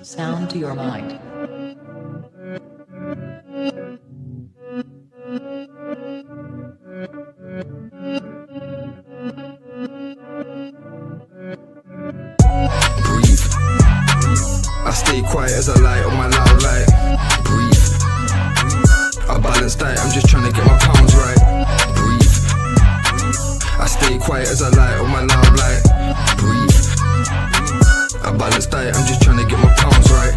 Sound to your mind. Breathe. I stay quiet as I light on my loud light. Breathe. I balance diet, I'm just trying to get my pounds right. Breathe. I stay quiet as I light on my loud light. Breathe. I balance diet, I'm just trying to get my pounds right.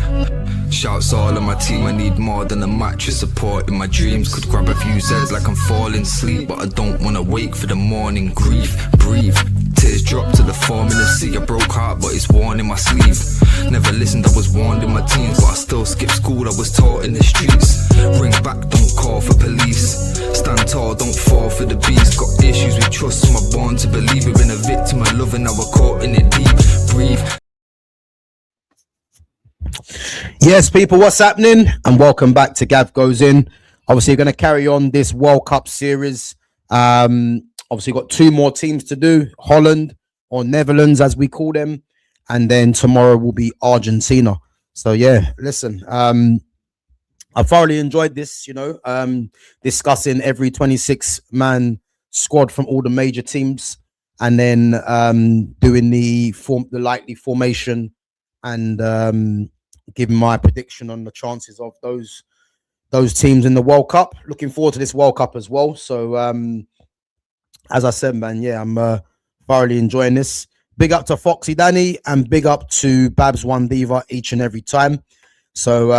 Shouts all on my team, I need more than a mattress support in my dreams. Could grab a few Z's like I'm falling asleep, but I don't wanna wake for the morning. Grief, breathe. Tears drop to the form in the sea. A broke heart, but it's worn in my sleeve. Never listened, I was warned in my teens, but I still skipped school, I was taught in the streets. Ring back, don't call for police. Stand tall, don't fall for the beast. Got issues with trust, so I'm born to believe. We've been a victim of love and now we're caught in it deep. Breathe. Yes, people, what's happening? And welcome back to Gav Goes In. Obviously, you're going to carry on this World Cup series. Obviously, got two more teams to do, Holland or Netherlands, as we call them. And then tomorrow will be Argentina. So, yeah, listen, I thoroughly enjoyed this, discussing every 26-man squad from all the major teams and then doing the likely formation and giving my prediction on the chances of those teams in the World Cup. Looking forward to this World Cup as well. So, as I said, man, yeah, I'm thoroughly enjoying this. Big up to Foxy Danny and big up to Babs One Diva each and every time. So,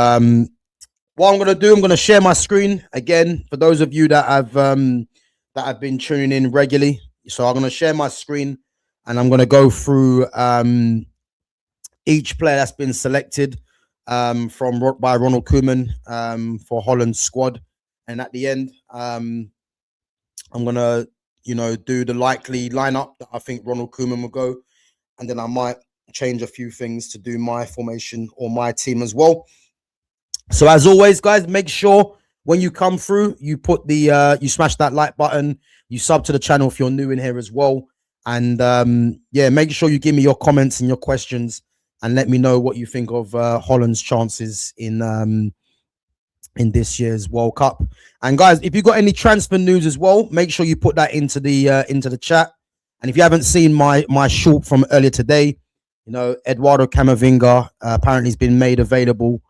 what I'm going to do, I'm going to share my screen again for those of you that have been tuning in regularly. So, I'm going to share my screen and I'm going to go through each player that's been selected by Ronald Koeman for Holland's squad. And at the end, I'm going to, do the likely lineup that I think Ronald Koeman will go. And then I might change a few things to do my formation or my team as well. So as always, guys, make sure when you come through, you put the you smash that like button, you sub to the channel if you're new in here as well. And yeah, make sure you give me your comments and your questions and let me know what you think of Holland's chances in this year's World Cup. And guys, if you got any transfer news as well, make sure you put that into the chat. And if you haven't seen my short from earlier today, Eduardo Camavinga apparently has been made available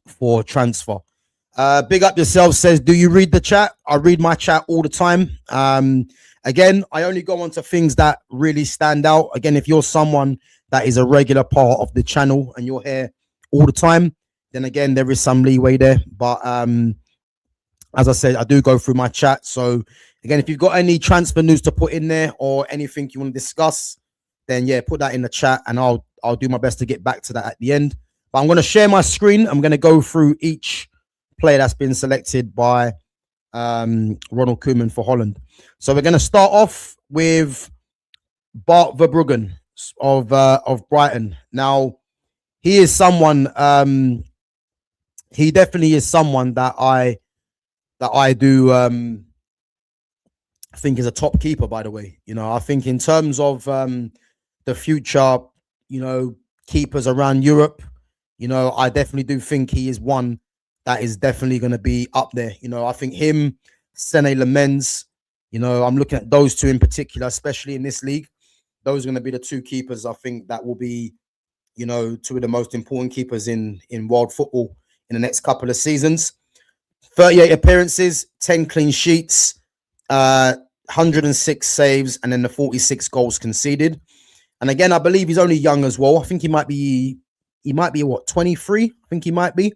for transfer. Big Up Yourself says, do you read the chat? I read my chat all the time. Again, I only go on to things that really stand out. Again, if you're someone that is a regular part of the channel and you're here all the time, then again, there is some leeway there. But as I said, I do go through my chat. So again, if you've got any transfer news to put in there or anything you want to discuss, then yeah, put that in the chat and I'll do my best to get back to that at the end. But I'm going to share my screen. I'm going to go through each player that's been selected by Ronald Koeman for Holland. So we're going to start off with Bart Verbruggen of Brighton. Now, he is someone. He definitely is someone that I do think is a top keeper. By the way, I think in terms of the future, keepers around Europe, I definitely do think he is one that is definitely going to be up there. I think him, Sene Lamens, I'm looking at those two in particular, especially in this league. Those are going to be the two keepers I think that will be, two of the most important keepers in world football in the next couple of seasons. 38 appearances, 10 clean sheets, 106 saves, and then the 46 goals conceded. And again, I believe he's only young as well. I think he might be what, 23? I think he might be.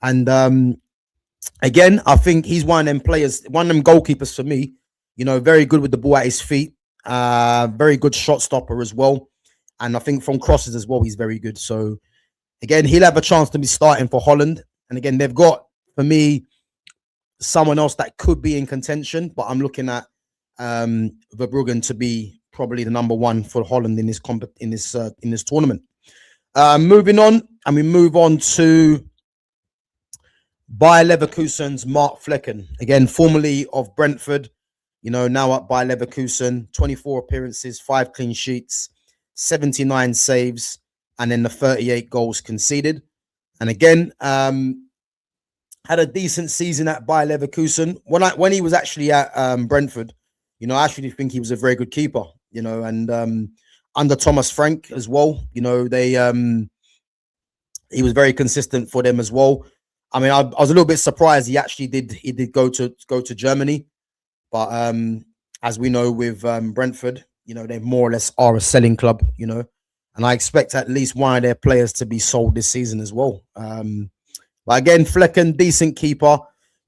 And again, I think he's one of them players, one of them goalkeepers for me, very good with the ball at his feet, very good shot stopper as well. And I think from crosses as well, he's very good. So again, he'll have a chance to be starting for Holland. And again, they've got, for me, someone else that could be in contention, but I'm looking at Verbruggen to be probably the number one for Holland in this tournament. Moving on, and we move on to Bayer Leverkusen's Mark Flecken, again, formerly of Brentford. now up by Leverkusen, 24 appearances, 5 clean sheets, 79 saves, and then the 38 goals conceded. And again, had a decent season at Bayer Leverkusen. When he was actually at Brentford, I actually think he was a very good keeper, and under Thomas Frank as well, he was very consistent for them as well. I mean, I was a little bit surprised he actually did go to Germany, but as we know with Brentford, they more or less are a selling club, and I expect at least one of their players to be sold this season as well. But again, Flecken, decent keeper,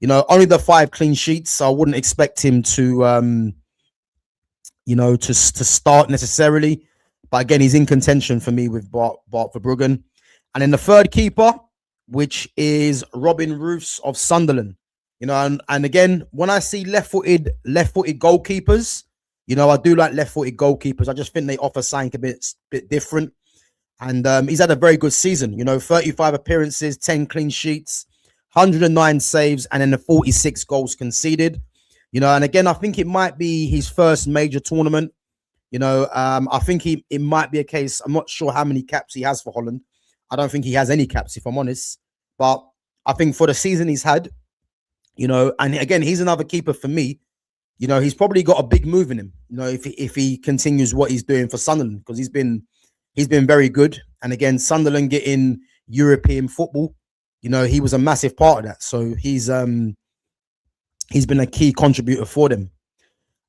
only the 5 clean sheets, so I wouldn't expect him to to start necessarily. But again, he's in contention for me with Bart Verbruggen. And then the third keeper, which is Robin Roofs of Sunderland. And again, when I see left-footed goalkeepers, I do like left-footed goalkeepers. I just think they offer something a bit different. And he's had a very good season, 35 appearances, 10 clean sheets, 109 saves, and then the 46 goals conceded. And again, I think it might be his first major tournament. I think it might be a case. I'm not sure how many caps he has for Holland. I don't think he has any caps, if I'm honest. But I think for the season he's had, and again, he's another keeper for me. He's probably got a big move in him. If he continues what he's doing for Sunderland, because he's been very good. And again, Sunderland getting European football, he was a massive part of that. So he's been a key contributor for them.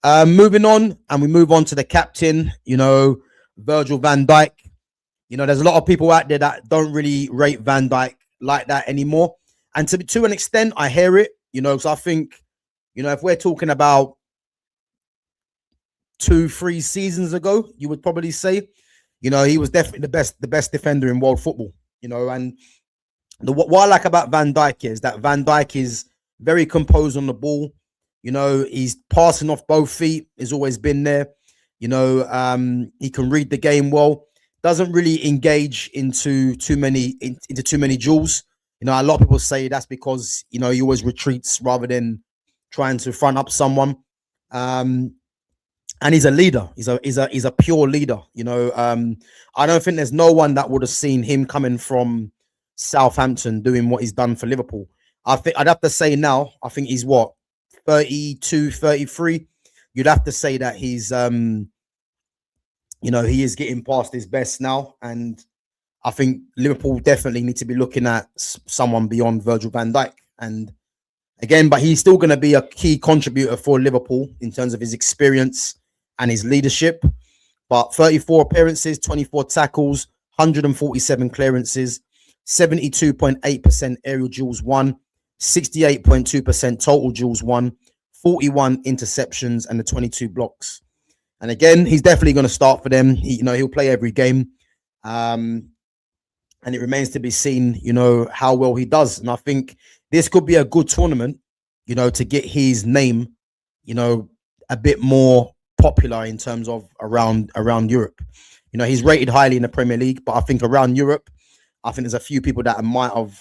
Moving on, and we move on to the captain, Virgil van Dijk. There's a lot of people out there that don't really rate Van Dijk like that anymore. And to an extent, I hear it, because I think, if we're talking about 2-3 seasons ago, you would probably say, he was definitely the best defender in world football, and what I like about Van Dijk is that Van Dijk is very composed on the ball. He's passing off both feet, has always been there. He can read the game well. Doesn't really engage into too many duels. A lot of people say that's because he always retreats rather than trying to front up someone. And he's a leader. He's a pure leader. I don't think there's no one that would have seen him coming from Southampton doing what he's done for Liverpool. I think I'd have to say now, I think he's 32, 33. You'd have to say that he's he is getting past his best now. And I think Liverpool definitely need to be looking at someone beyond Virgil van Dijk. And again, but he's still going to be a key contributor for Liverpool in terms of his experience and his leadership. But 34 appearances, 24 tackles, 147 clearances, 72.8% aerial duels won, 68.2% total duels won, 41 interceptions, and the 22 blocks. And again, he's definitely going to start for them. He'll play every game. And it remains to be seen, how well he does. And I think this could be a good tournament, to get his name, a bit more popular in terms of around Europe. He's rated highly in the Premier League, but I think around Europe, I think there's a few people that might have,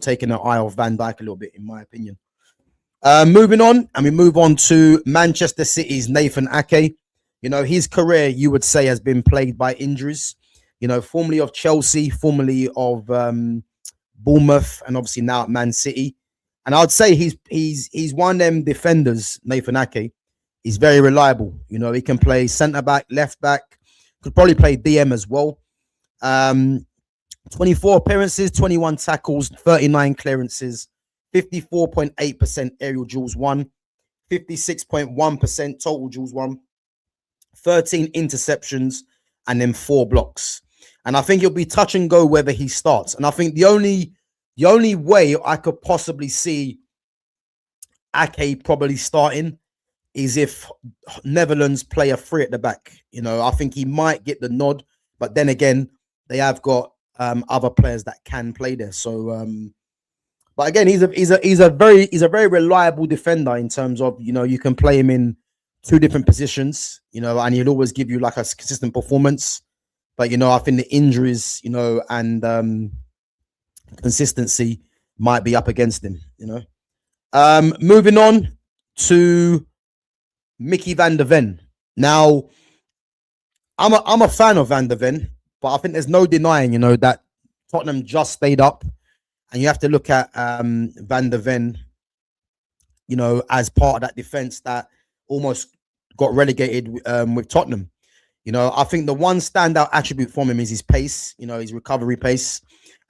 taken an eye off Van Dijk a little bit, in my opinion. Moving on, and we move on to Manchester City's Nathan Ake. His career, you would say, has been plagued by injuries. Formerly of Chelsea, formerly of Bournemouth, and obviously now at Man City. And I'd say he's one of them defenders, Nathan Ake. He's very reliable. He can play centre-back, left-back, could probably play DM as well. 24 appearances, 21 tackles, 39 clearances, 54.8% aerial duels won, 56.1% total duels won, 13 interceptions, and then 4 blocks. And I think it'll be touch and go whether he starts. And I think the only way I could possibly see Ake probably starting is if Netherlands play a 3 at the back. I think he might get the nod, but then again, they have got other players that can play there. So, but again, he's a very reliable defender in terms of you can play him in 2 different positions, and he'll always give you like a consistent performance. But I think the injuries, and consistency might be up against him. Moving on to Mickey van der Ven. Now, I'm a fan of Van der Ven, but I think there's no denying, that Tottenham just stayed up, and you have to look at Van der Ven, as part of that defense that almost got relegated with Tottenham. I think the one standout attribute from him is his pace, his recovery pace.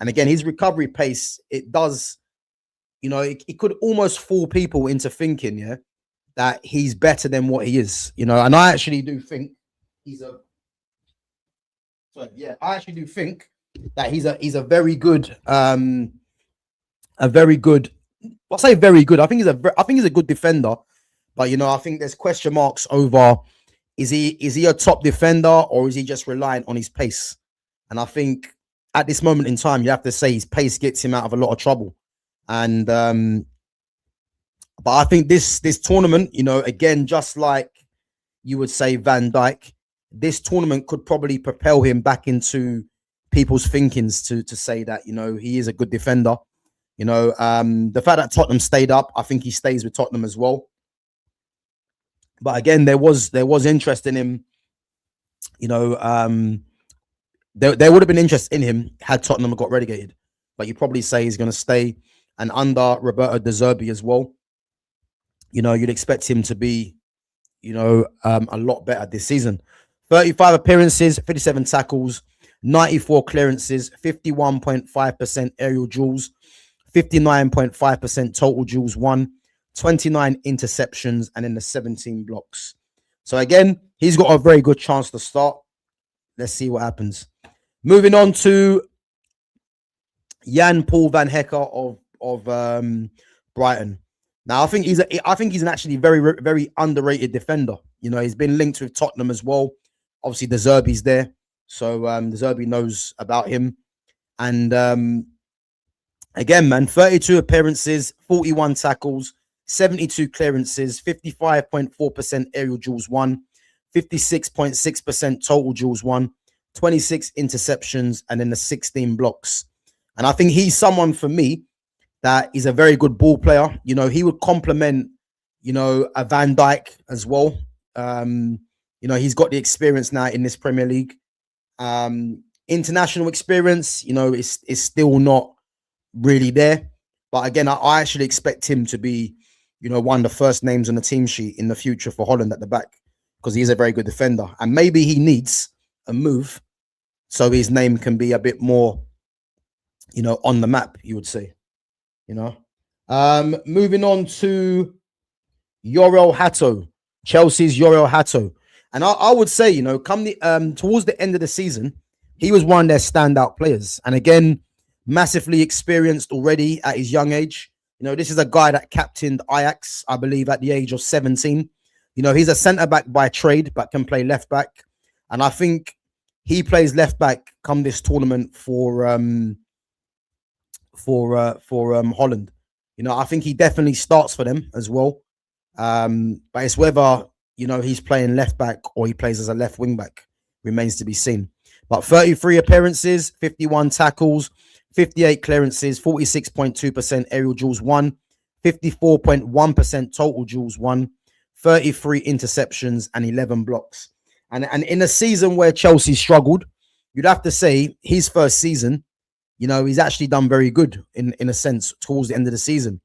And again, his recovery pace, it does, it could almost fool people into thinking, that he's better than what he is, and I actually do think I actually do think that he's a very good, I'll say very good. I think he's a good defender, but I think there's question marks over is he a top defender, or is he just reliant on his pace? And I think at this moment in time, you have to say his pace gets him out of a lot of trouble. And but I think this tournament, again, just like you would say Van Dijk, this tournament could probably propel him back into people's thinkings to say that, he is a good defender. The fact that Tottenham stayed up, I think he stays with Tottenham as well. But again, there was interest in him. There would have been interest in him had Tottenham got relegated. But you probably say he's going to stay. And under Roberto De Zerbi as well, you'd expect him to be, a lot better this season. 35 appearances, 57 tackles, 94 clearances, 51.5% aerial duels, 59.5% total duels won, 29 interceptions, and then the 17 blocks. So again, he's got a very good chance to start. Let's see what happens. Moving on to Jan Paul van Hekker of Brighton. Now, I think he's an actually very, very underrated defender. He's been linked with Tottenham as well. Obviously, De Zerbi's there, so De Zerbi knows about him. And again, man, 32 appearances, 41 tackles, 72 clearances, 55.4% aerial duels won, 56.6% total duels won, 26 interceptions, and then the 16 blocks. And I think he's someone for me that is a very good ball player. He would complement, a Van Dijk as well. He's got the experience now in this Premier League. International experience, is still not really there. But again, I actually expect him to be, one of the first names on the team sheet in the future for Holland at the back, because he is a very good defender. And maybe he needs a move so his name can be a bit more, on the map, you would say. Moving on to Yorel Hato, Chelsea's Yorel Hato. And I would say, towards the end of the season, he was one of their standout players. And again, massively experienced already at his young age. This is a guy that captained Ajax, I believe, at the age of 17. He's a centre-back by trade, but can play left-back. And I think he plays left-back come this tournament for Holland. I think he definitely starts for them as well. But it's whether, he's playing left-back or he plays as a left wing-back remains to be seen. But 33 appearances, 51 tackles, 58 clearances, 46.2% aerial duels won, 54.1% total duels won, 33 interceptions, and 11 blocks. And in a season where Chelsea struggled, you'd have to say his first season, he's actually done very good in a sense towards the end of the season.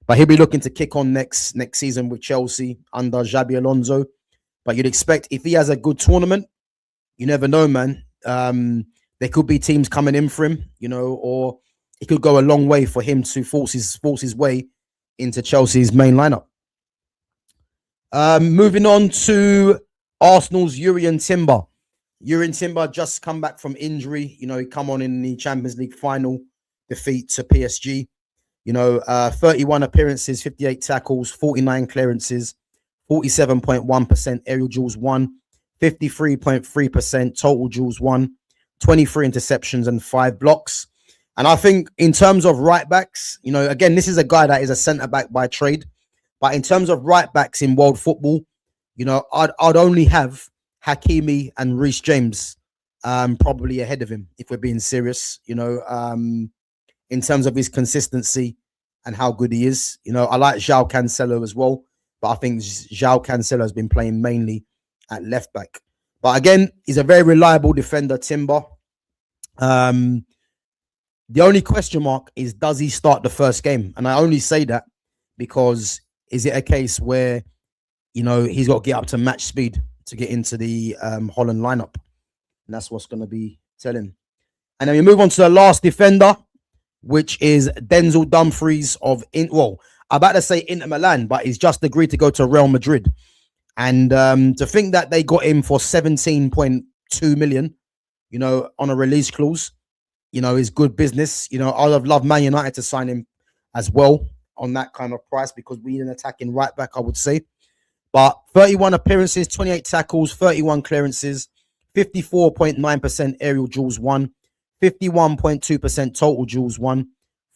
But he'll be looking to kick on next season with Chelsea under Xabi Alonso. But you'd expect if he has a good tournament, you never know, man. There could be teams coming in for him, or it could go a long way for him to force his way into Chelsea's main lineup. Moving on to Arsenal's Jurrien Timber. Jurrien Timber just come back from injury. He come on in the Champions League final defeat to PSG. 31 appearances, 58 tackles, 49 clearances, 47.1% aerial duels won, 53.3% total duels won, 23 interceptions and 5 blocks. And I think in terms of right backs, again, this is a guy that is a centre back by trade. But in terms of right backs in world football, I'd only have Hakimi and Reece James probably ahead of him, if we're being serious, in terms of his consistency and how good he is. I like João Cancelo as well. but I think João Cancelo has been playing mainly at left back. But again, he's a very reliable defender, Timber. The only question mark is, does he start the first game? And I only say that because is it a case where, he's got to get up to match speed to get into the Holland lineup? And that's what's going to be telling. And then we move on to the last defender, which is Denzel Dumfries of, I'm about to say Inter Milan, but he's just agreed to go to Real Madrid. And to think that they got him for 17.2 million, on a release clause, is good business. I'd have loved Man United to sign him as well on that kind of price, because we need an attacking right back, I would say. But 31 appearances, 28 tackles, 31 clearances, 54.9% aerial duels won, 51.2% total duels won,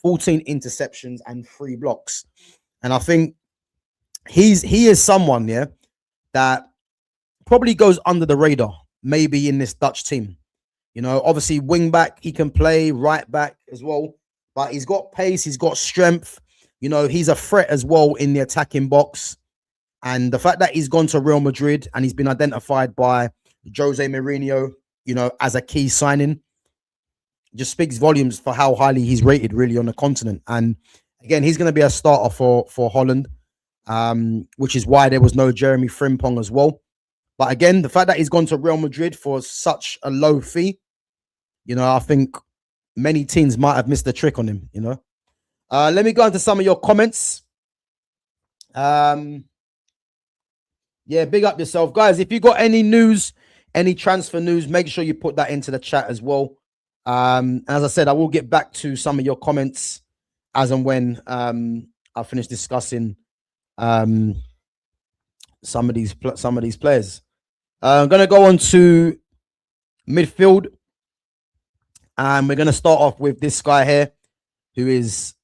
14 interceptions and 3 blocks. And I think he is someone, that probably goes under the radar, maybe in this Dutch team. Obviously wing back, he can play right back as well, but he's got pace, he's got strength. He's a threat as well in the attacking box. And the fact that he's gone to Real Madrid and he's been identified by Jose Mourinho, as a key signing, just speaks volumes for how highly he's rated really on the continent. And again, he's going to be a starter for Holland, which is why there was no Jeremy Frimpong as well. But again, the fact that he's gone to Real Madrid for such a low fee, I think many teams might have missed the trick on him, Let me go into some of your comments. Big up yourself, guys. If you got any news, any transfer news, make sure you put that into the chat as well. As I said, I will get back to some of your comments as and when I finish discussing some of these players. I'm going to go on to midfield, and we're going to start off with this guy here, who is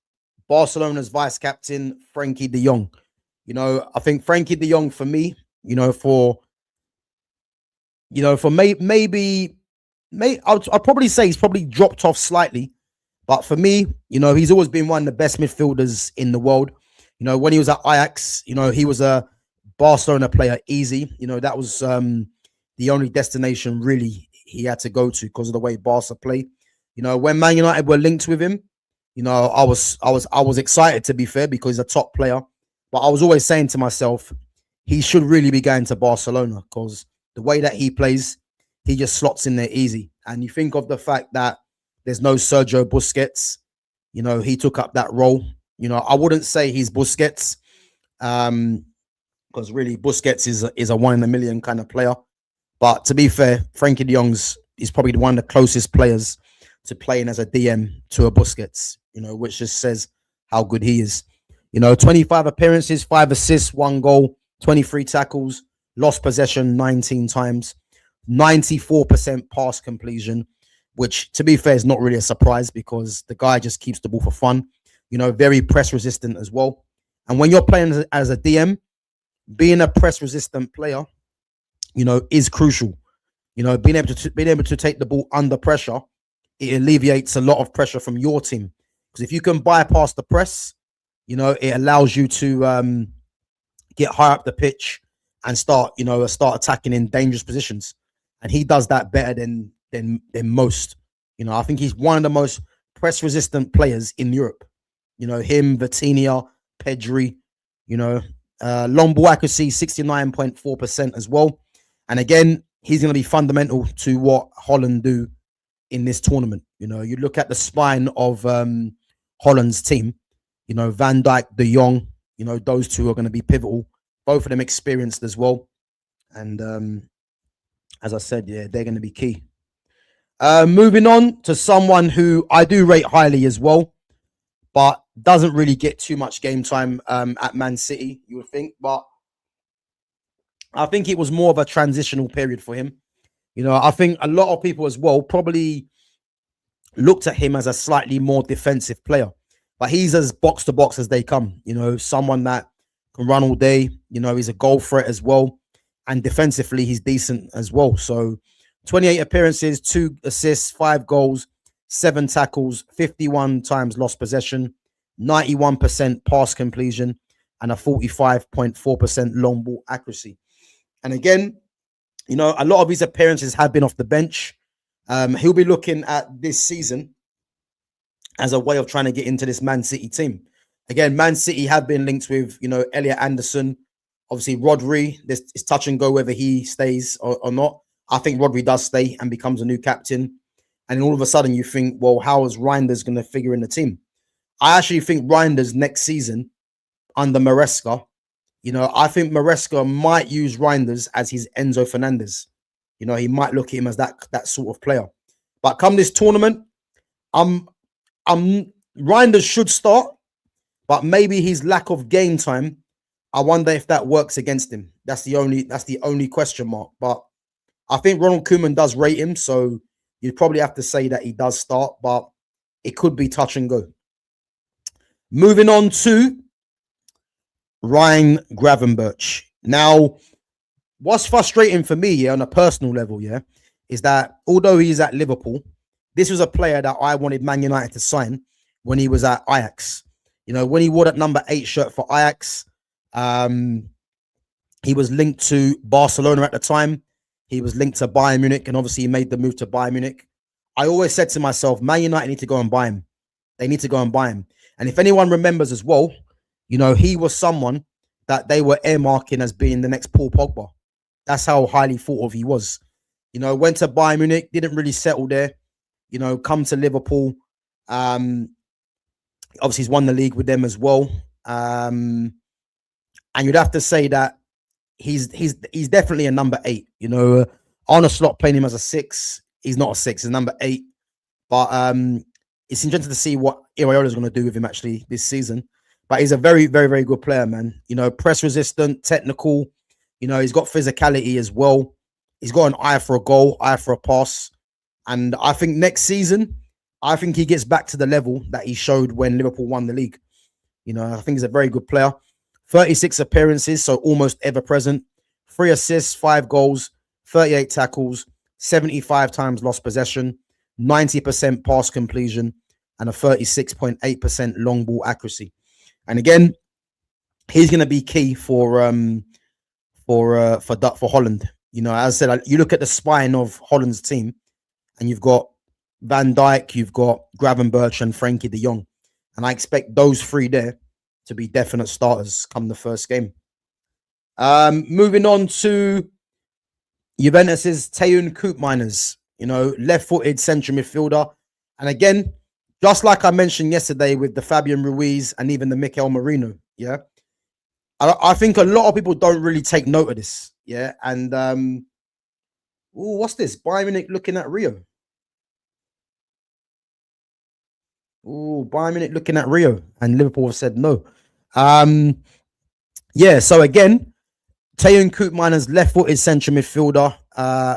Barcelona's vice captain, Frankie de Jong. I think Frankie de Jong, for me, for maybe I'll probably say he's probably dropped off slightly, but for me, he's always been one of the best midfielders in the world. When he was at Ajax, he was a Barcelona player easy. That was the only destination really he had to go to because of the way Barca play. When Man United were linked with him, I was excited, to be fair, because he's a top player. But I was always saying to myself, he should really be going to Barcelona, because the way that he plays, he just slots in there easy. And you think of the fact that there's no Sergio Busquets, he took up that role. I wouldn't say he's Busquets, because really Busquets is a 1 in a million kind of player. But to be fair, Frankie de Jong's is probably one of the closest players to playing as a DM to a Busquets, which just says how good he is. 25 appearances, 5 assists, 1 goal, 23 tackles, lost possession 19 times, 94% pass completion, which, to be fair, is not really a surprise because the guy just keeps the ball for fun. Very press resistant as well. And when you're playing as a DM, being a press resistant player, is crucial. Being able to take the ball under pressure, it alleviates a lot of pressure from your team. Because if you can bypass the press, it allows you to get high up the pitch and start attacking in dangerous positions. And he does that better than most. I think he's one of the most press resistant players in Europe. Him, Vitinha, Pedri, long ball accuracy, 69.4% as well. And again, he's going to be fundamental to what Holland do in this tournament. You look at the spine of Holland's team, Van Dijk, De Jong, those two are going to be pivotal. Both of them experienced as well. And as I said, they're going to be key. Moving on to someone who I do rate highly as well, but doesn't really get too much game time at Man City, you would think. But I think it was more of a transitional period for him. I think a lot of people as well probably looked at him as a slightly more defensive player, but he's as box to box as they come. Someone that can run all day. He's a goal threat as well, and defensively he's decent as well. So 28 appearances, 2 assists, 5 goals, 7 tackles, 51 times lost possession, 91% pass completion, and a 45.4% long ball accuracy. And again, you know, a lot of his appearances have been off the bench. He'll be looking at this season as a way of trying to get into this Man City team. Again, Man City have been linked with, you know, Elliot Anderson, obviously Rodri. This is touch and go whether he stays or not. I think Rodri does stay and becomes a new captain. And all of a sudden you think, well, how is Reinders going to figure in the team? I actually think Reinders next season under Maresca, you know, I think Maresca might use Reinders as his Enzo Fernandez. You know, he might look at him as that sort of player. But come this tournament, Reinders should start, but maybe his lack of game time, I wonder if that works against him. That's the only question mark. But I think Ronald Koeman does rate him, so you'd probably have to say that he does start, but it could be touch and go. Moving on to Ryan Gravenberch. Now, what's frustrating for me, on a personal level, is that although he's at Liverpool, this was a player that I wanted Man United to sign when he was at Ajax. You know, when he wore that number 8 shirt for Ajax, he was linked to Barcelona at the time. He was linked to Bayern Munich, and obviously he made the move to Bayern Munich. I always said to myself, Man United need to go and buy him. They need to go and buy him. And if anyone remembers as well, you know, he was someone that they were earmarking as being the next Paul Pogba. That's how highly thought of he was. You know, went to Bayern Munich, didn't really settle there. You know, come to Liverpool. Obviously, he's won the league with them as well. And you'd have to say that he's definitely a number 8. You know, Arne Slot playing him as a 6. He's not a 6, he's number 8. But it's interesting to see what Iraola is going to do with him actually this season. But he's a very, very, very good player, man. You know, press resistant, technical. You know, he's got physicality as well. He's got an eye for a goal, eye for a pass. And I think next season, I think he gets back to the level that he showed when Liverpool won the league. You know, I think he's a very good player. 36 appearances, so almost ever present. 3 assists, 5 goals, 38 tackles, 75 times lost possession, 90% pass completion, and a 36.8% long ball accuracy. And again, he's going to be key for Holland. You know, as I said, you look at the spine of Holland's team, and you've got Van Dijk, you've got Gravenberch, and Frankie de Jong, and I expect those 3 there to be definite starters come the first game. Moving on to Juventus's Teun Koopmeiners, you know, left-footed central midfielder. And again, just like I mentioned yesterday with the Fabian Ruiz and even the Mikel Merino, I think a lot of people don't really take note of this, And what's this? Bayern Munich looking at Rio. Bayern Munich looking at Rio, and Liverpool have said no. So again, Teun Koopmeiners, left-footed central midfielder,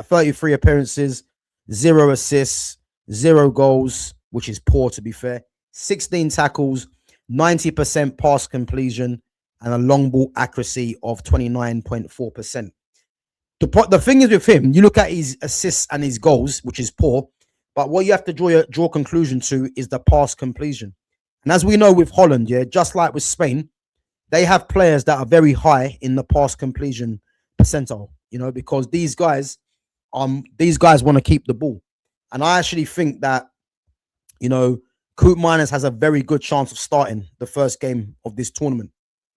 33 appearances, 0 assists, 0 goals, which is poor to be fair, 16 tackles, 90% pass completion, and a long ball accuracy of 29.4%. The thing is with him, you look at his assists and his goals, which is poor, but what you have to draw conclusion to is the pass completion. And as we know with Holland, just like with Spain, they have players that are very high in the pass completion percentile, you know, because these guys want to keep the ball. And I actually think that, you know, Koopmeiners has a very good chance of starting the first game of this tournament,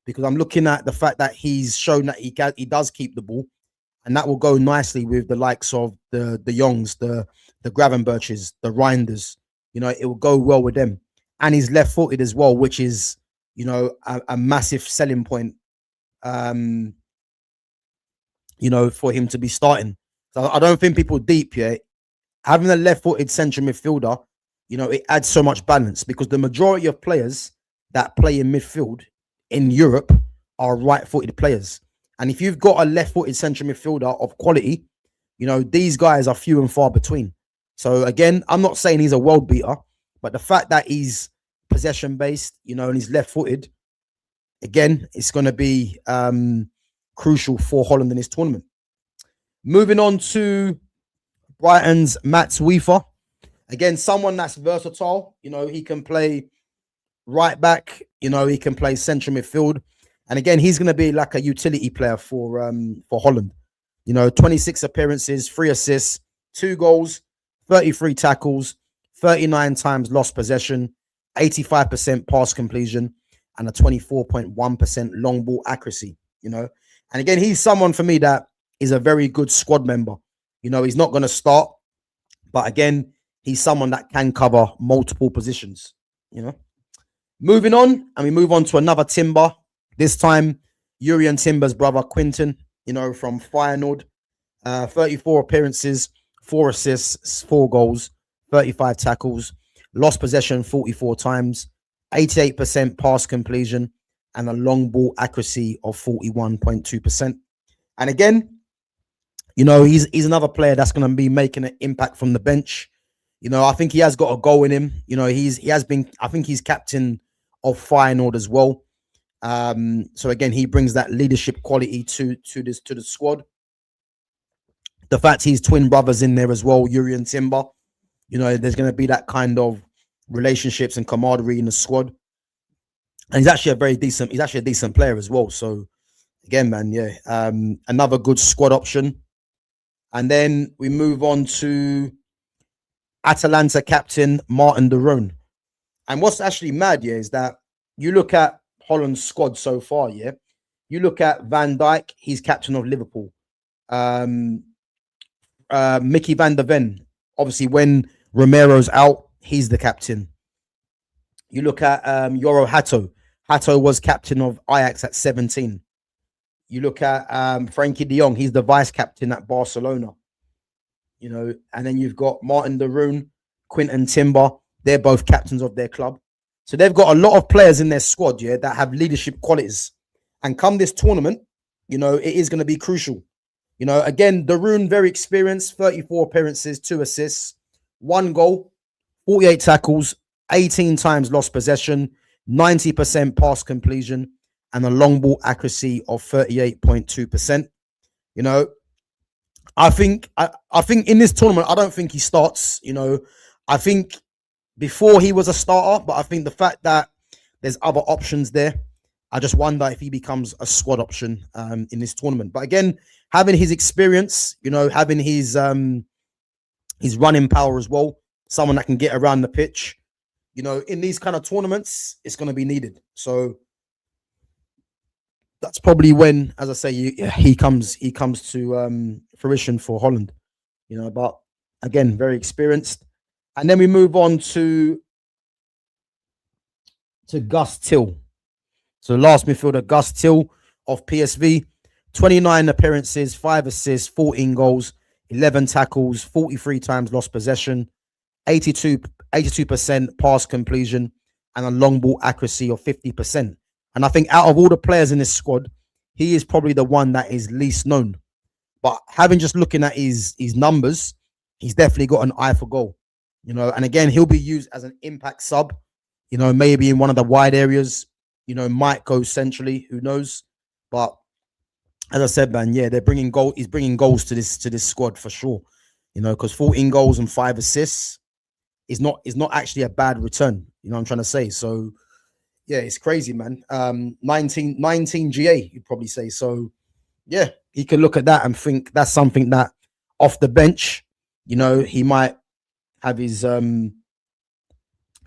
because I'm looking at the fact that he's shown that he does keep the ball, and that will go nicely with the likes of the Youngs, the Gravenberches, the Reinders. You know, it will go well with them. And he's left-footed as well, which is, you know, a massive selling point, you know, for him to be starting. So I don't think people deep, having a left-footed central midfielder, you know, it adds so much balance, because the majority of players that play in midfield in Europe are right-footed players. And if you've got a left-footed central midfielder of quality, you know, these guys are few and far between. So again, I'm not saying he's a world beater, but the fact that he's possession-based, you know, and he's left-footed, again, it's going to be crucial for Holland in this tournament. Moving on to Brighton's Mats Wiefer. Again, someone that's versatile. You know, he can play right back. You know, he can play central midfield. And again, he's going to be like a utility player for Holland. 26 appearances, 3 assists, 2 goals, 33 tackles, 39 times lost possession, 85% pass completion, and a 24.1% long ball accuracy. And again, he's someone for me that is a very good squad member. He's not going to start, but again, he's someone that can cover multiple positions. Moving on, and we move on to another Timber. This time, Jurriën Timber's brother Quinten. From Feyenoord, 34 appearances, 4 assists, 4 goals, 35 tackles, lost possession 44 times, 88% pass completion, and a long ball accuracy of 41.2%. And again, he's another player that's going to be making an impact from the bench. I think he has got a goal in him. I think he's captain of Feyenoord as well. So again, he brings that leadership quality to the squad. The fact he's twin brothers in there as well, Jurriën Timber, there's going to be that kind of relationships and camaraderie in the squad. And he's actually a decent player as well. So again, man, yeah, another good squad option. And then we move on to Atalanta captain Martin de Roon. And what's actually mad, yeah, is that you look at Holland's squad so far, yeah. You look at Van Dijk, he's captain of Liverpool. Mickey van der Ven, obviously when Romero's out, he's the captain. You look at Yoro Hato. Hato was captain of Ajax at 17. You look at Frankie de Jong, he's the vice captain at Barcelona. And then you've got Martin de Roon, Quinten Timber, they're both captains of their club. So they've got a lot of players in their squad, yeah, that have leadership qualities. And come this tournament, it is going to be crucial. Again, de Roon, very experienced, 34 appearances, 2 assists, 1 goal, 48 tackles, 18 times lost possession, 90% pass completion, and a long ball accuracy of 38.2%. I think in this tournament, I don't think he starts. I think before he was a starter, but I think the fact that there's other options there, I just wonder if he becomes a squad option in this tournament. But again, having his experience, having his running power as well, someone that can get around the pitch, in these kind of tournaments, it's going to be needed. So that's probably when, as I say, he comes to fruition for Holland. But again, very experienced. And then we move on to Gus Till. So last midfielder, Gus Till of PSV, 29 appearances, 5 assists, 14 goals, 11 tackles, 43 times lost possession, 82% pass completion, and a long ball accuracy of 50%. And I think out of all the players in this squad, he is probably the one that is least known. But having just looking at his numbers, he's definitely got an eye for goal. And again, he'll be used as an impact sub, maybe in one of the wide areas, might go centrally, who knows. But as I said, man, yeah, he's bringing goals to this squad for sure. Because 14 goals and 5 assists is not actually a bad return. What I'm trying to say. So yeah, it's crazy, man. 19 GA, you'd probably say. So yeah, he can look at that and think that's something that off the bench, he might have his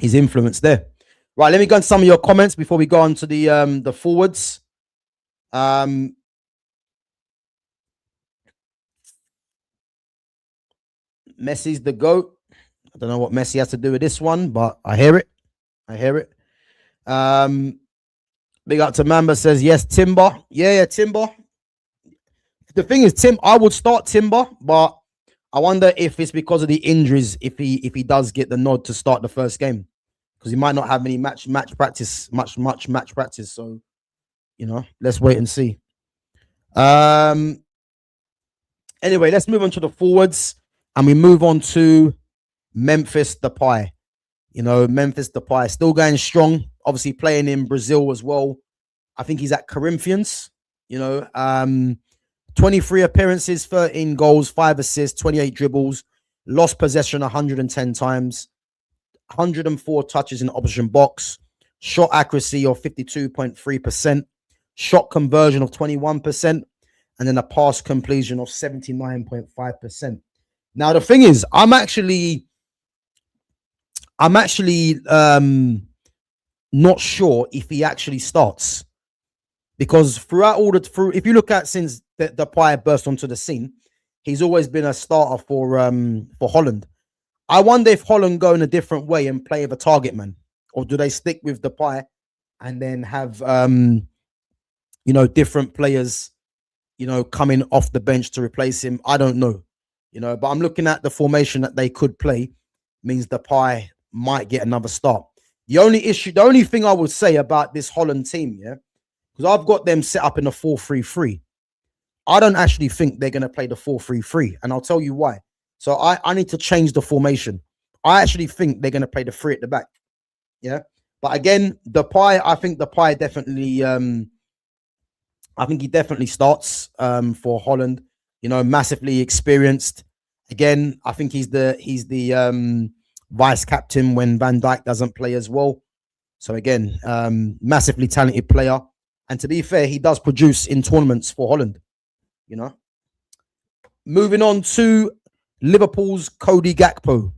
influence there. Right, let me go into some of your comments before we go on to the forwards. Messi's the GOAT. I don't know what Messi has to do with this one, but I hear it. Big up to Mamba, says yes, Timber. Yeah, Timber. The thing is, I would start Timber, but I wonder if it's because of the injuries, if he does get the nod to start the first game. Because he might not have any match practice. So, let's wait and see. Anyway, let's move on to the forwards. And we move on to Memphis Depay. Memphis Depay still going strong. Obviously playing in Brazil as well. I think he's at Corinthians. 23 appearances, 13 goals, 5 assists, 28 dribbles, lost possession 110 times, 104 touches in the opposition box, shot accuracy of 52.3%, shot conversion of 21%, and then a pass completion of 79.5%. Now, the thing is, I'm actually not sure if he actually starts, because if you look at since the player burst onto the scene, he's always been a starter for Holland. I wonder if Holland go in a different way and play with a target man, or do they stick with the pie and then have different players coming off the bench to replace him? I don't know, but I'm looking at the formation that they could play, means the pie might get another start. The only thing I would say about this Holland team, because I've got them set up in a 4-3-3. I don't actually think they're going to play the 4-3-3, and I'll tell you why. So I need to change the formation. I actually think they're going to play the 3 at the back. Yeah. But again, I think the pie definitely, I think he definitely starts for Holland, massively experienced. Again, I think he's the vice captain when Van Dijk doesn't play as well. So again, massively talented player. And to be fair, he does produce in tournaments for Holland, Moving on to Liverpool's Cody Gakpo.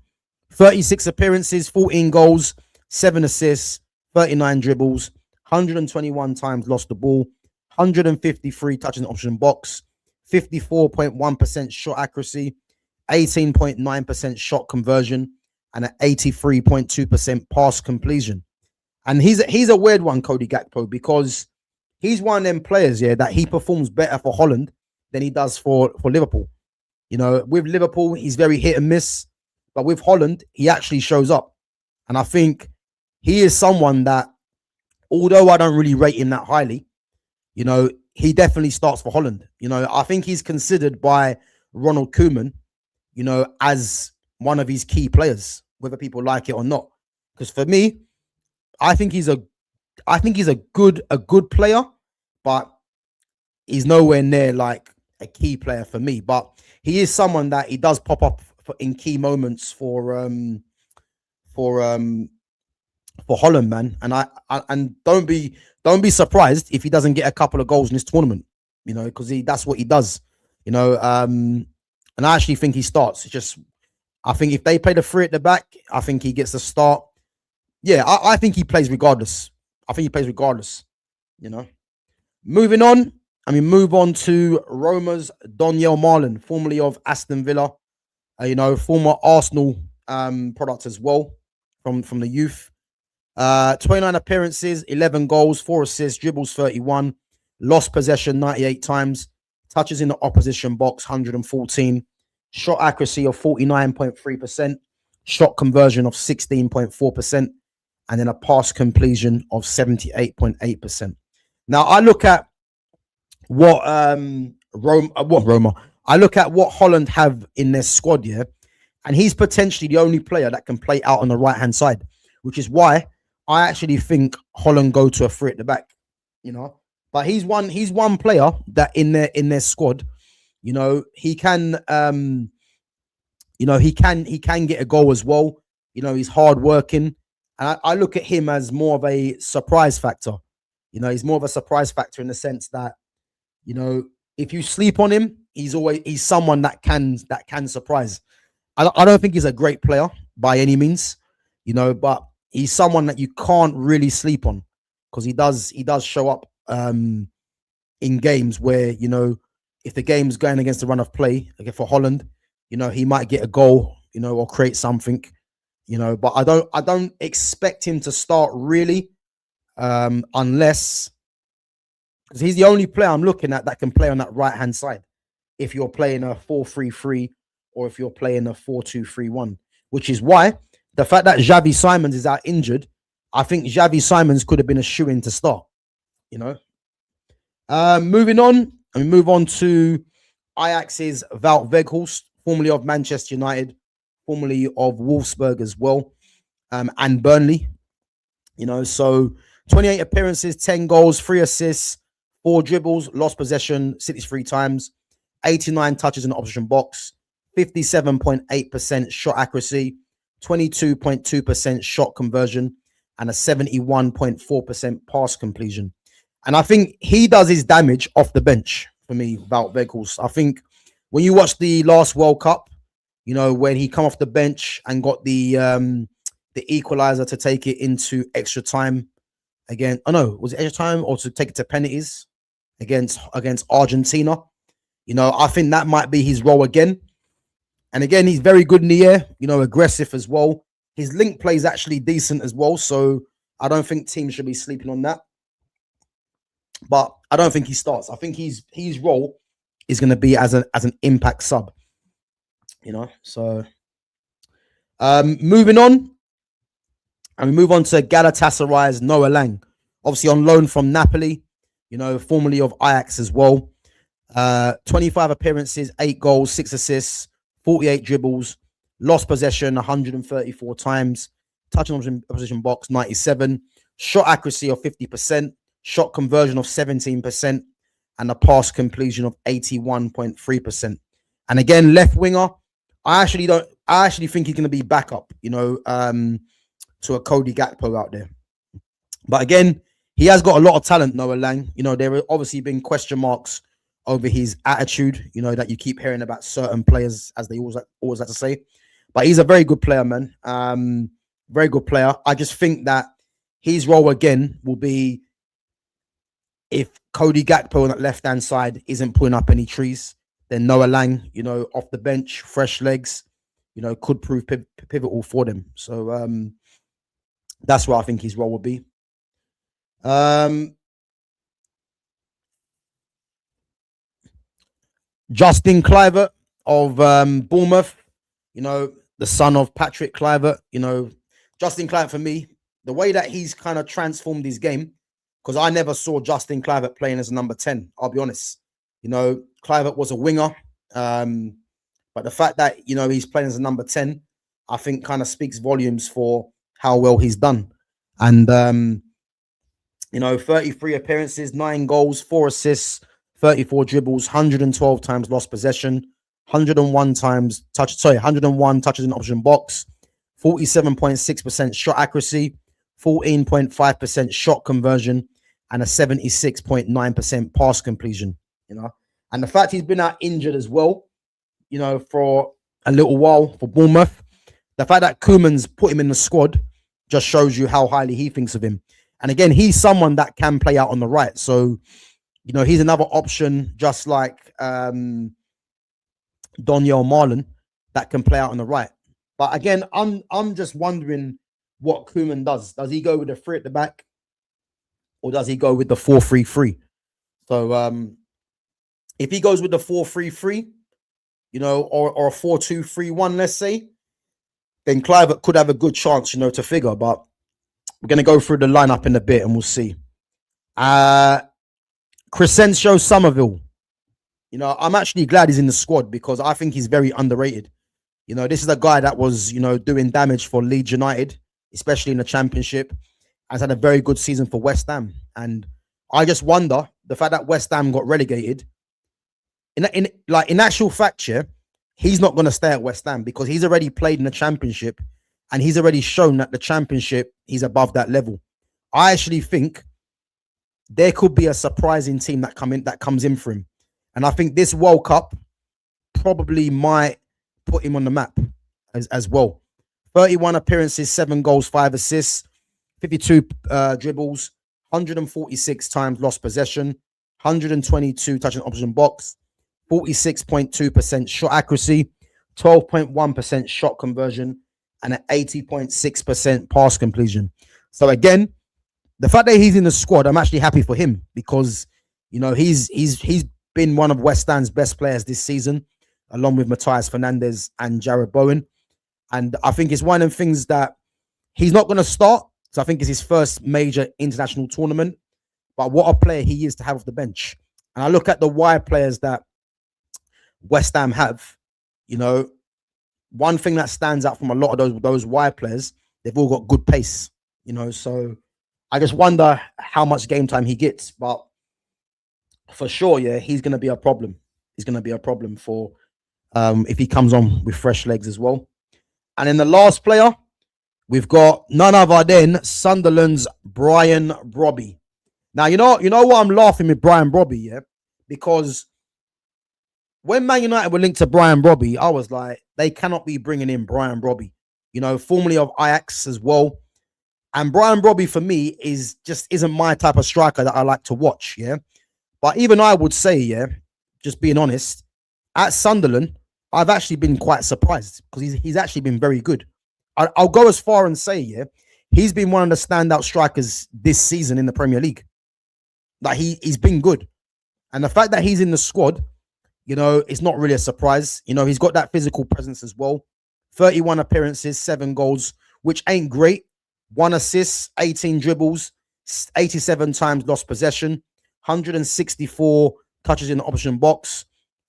36 appearances, 14 goals, 7 assists, 39 dribbles, 121 times lost the ball, 153 touches in the option box, 54.1% shot accuracy, 18.9% shot conversion, and an 83.2% pass completion. And he's a weird one, Cody Gakpo, because he's one of them players, that he performs better for Holland than he does for Liverpool. With Liverpool, he's very hit and miss, but with Holland, he actually shows up. And I think he is someone that, although I don't really rate him that highly, he definitely starts for Holland. I think he's considered by Ronald Koeman, as one of his key players, whether people like it or not. Because for me, I think he's a good player, but he's nowhere near like a key player for me. But he is someone that he does pop up in key moments for Holland, man. And don't be surprised if he doesn't get a couple of goals in this tournament, because that's what he does, and I actually think he starts. It's just, I think if they play the 3 at the back, I think he gets a start. Yeah, I think he plays regardless. Moving on. Move on to Roma's Daniel Marlin, formerly of Aston Villa, former Arsenal product as well from the youth. 29 appearances, 11 goals, 4 assists, dribbles 31, lost possession 98 times, touches in the opposition box 114, shot accuracy of 49.3%, shot conversion of 16.4%, and then a pass completion of 78.8%. Now I look at what I look at what Holland have in their squad, and he's potentially the only player that can play out on the right hand side, which is why I actually think Holland go to a 3 at the back, But he's one player that in their squad, he can he can get a goal as well. He's hard working, and I look at him as more of a surprise factor. He's more of a surprise factor in the sense that, if you sleep on him, he's someone that can surprise. I don't think he's a great player by any means, but he's someone that you can't really sleep on, because he does show up in games where, if the game's going against the run of play, like for Holland, he might get a goal, or create something, but I don't expect him to start really, unless, because he's the only player I'm looking at that can play on that right hand side if you're playing a 4-3-3 or if you're playing a 4-2-3-1, which is why the fact that Xavi Simons is out injured, I think Xavi Simons could have been a shoo-in to start, Moving on, we move on to Ajax's Wout Weghorst, formerly of Manchester United, formerly of Wolfsburg as well, and Burnley. So 28 appearances, 10 goals, 3 assists, 4 dribbles, lost possession 63 times, 89 touches in the opposition box, 57.8% shot accuracy, 22.2% shot conversion, and a 71.4% pass completion. And I think he does his damage off the bench for me, Wout Weghorst. I think when you watch the last World Cup, you know, when he come off the bench and got the equalizer to take it into extra time again. Oh no, was it extra time or to take it to penalties against Argentina? You know, I think that might be his role again. And again, he's very good in the air, you know, aggressive as well. His link play is actually decent as well. So I don't think teams should be sleeping on that. But I don't think he starts. I think his role is going to be as an impact sub. You know, so moving on. And we move on to Galatasaray's Noah Lang. Obviously on loan from Napoli, you know, formerly of Ajax as well. 25 appearances, 8 goals, 6 assists, 48 dribbles, lost possession 134 times, touching on opposition box 97, shot accuracy of 50%, shot conversion of 17%, and a pass completion of 81.3%. And again, left winger, I actually think he's going to be backup, you know, to a Cody Gakpo out there. But again, he has got a lot of talent, Noah Lang. You know, there have obviously been question marks over his attitude, you know, that you keep hearing about certain players, as they always like to say. But he's a very good player, man. Very good player. I just think that his role again will be if Cody Gakpo on that left-hand side isn't putting up any trees, then Noah Lang, you know, off the bench, fresh legs, you know, could prove pivotal for them. So that's what I think his role will be. Justin Kluivert of Bournemouth, you know, the son of Patrick Kluivert. You know, Justin Kluivert, for me, the way that he's kind of transformed his game, because I never saw Justin Kluivert playing as a number 10, I'll be honest. You know, Kluivert was a winger, but the fact that, you know, he's playing as a number 10, I think kind of speaks volumes for how well he's done. And, you know, 33 appearances, 9 goals, 4 assists, 34 dribbles, 112 times lost possession, 101 touches in opposition box, 47.6% shot accuracy, 14.5% shot conversion, and a 76.9% pass completion, you know. And the fact he's been out injured as well, you know, for a little while for Bournemouth, the fact that Koeman's put him in the squad just shows you how highly he thinks of him. And again, he's someone that can play out on the right. So, you know, he's another option, just like Donyell Marlon, that can play out on the right. But again, I'm just wondering what Koeman does. Does he go with the 3 at the back, or does he go with the 4-3-3? So if he goes with the 4-3-3, you know, or a 4-2-3-1, let's say, then Kluivert could have a good chance, you know, to figure. But we're going to go through the lineup in a bit and we'll see. Crescencio Somerville. You know, I'm actually glad he's in the squad because I think he's very underrated. You know, this is a guy that was, you know, doing damage for Leeds United, especially in the Championship, has had a very good season for West Ham. And I just wonder, the fact that West Ham got relegated, in actual fact, yeah, he's not going to stay at West Ham because he's already played in the Championship and he's already shown that the Championship, he's above that level. I actually think there could be a surprising team that comes in for him. And I think this World Cup probably might put him on the map as well. 31 appearances, 7 goals, 5 assists, 52 dribbles, 146 times lost possession, 122 touching opposition box, 46.2% shot accuracy, 12.1% shot conversion, and an 80.6% pass completion. So again, the fact that he's in the squad, I'm actually happy for him because, you know, he's been one of West Ham's best players this season, along with Matthias Fernandes and Jared Bowen. And I think it's one of the things that he's not going to start. So I think it's his first major international tournament. But what a player he is to have off the bench. And I look at the wide players that West Ham have, you know, one thing that stands out from a lot of those wide players, they've all got good pace, you know. So I just wonder how much game time he gets. But for sure, yeah, he's going to be a problem. He's going to be a problem for if he comes on with fresh legs as well. And then the last player, we've got none other than Sunderland's Brian Brobby. Now, you know what I'm laughing with Brian Brobby, yeah? Because when Man United were linked to Brian Brobby, I was like, they cannot be bringing in Brian Brobby, formerly of Ajax as well. And Brian Brobby for me isn't my type of striker that I like to watch, yeah. But even I would say, yeah, just being honest, at Sunderland, I've actually been quite surprised because he's actually been very good. I'll go as far and say, yeah, he's been one of the standout strikers this season in the Premier League. Like he's been good. And the fact that he's in the squad, it's not really a surprise. He's got that physical presence as well. 31 appearances, 7 goals, which ain't great. 1 assist, 18 dribbles, 87 times lost possession, 164 touches in the opposition box,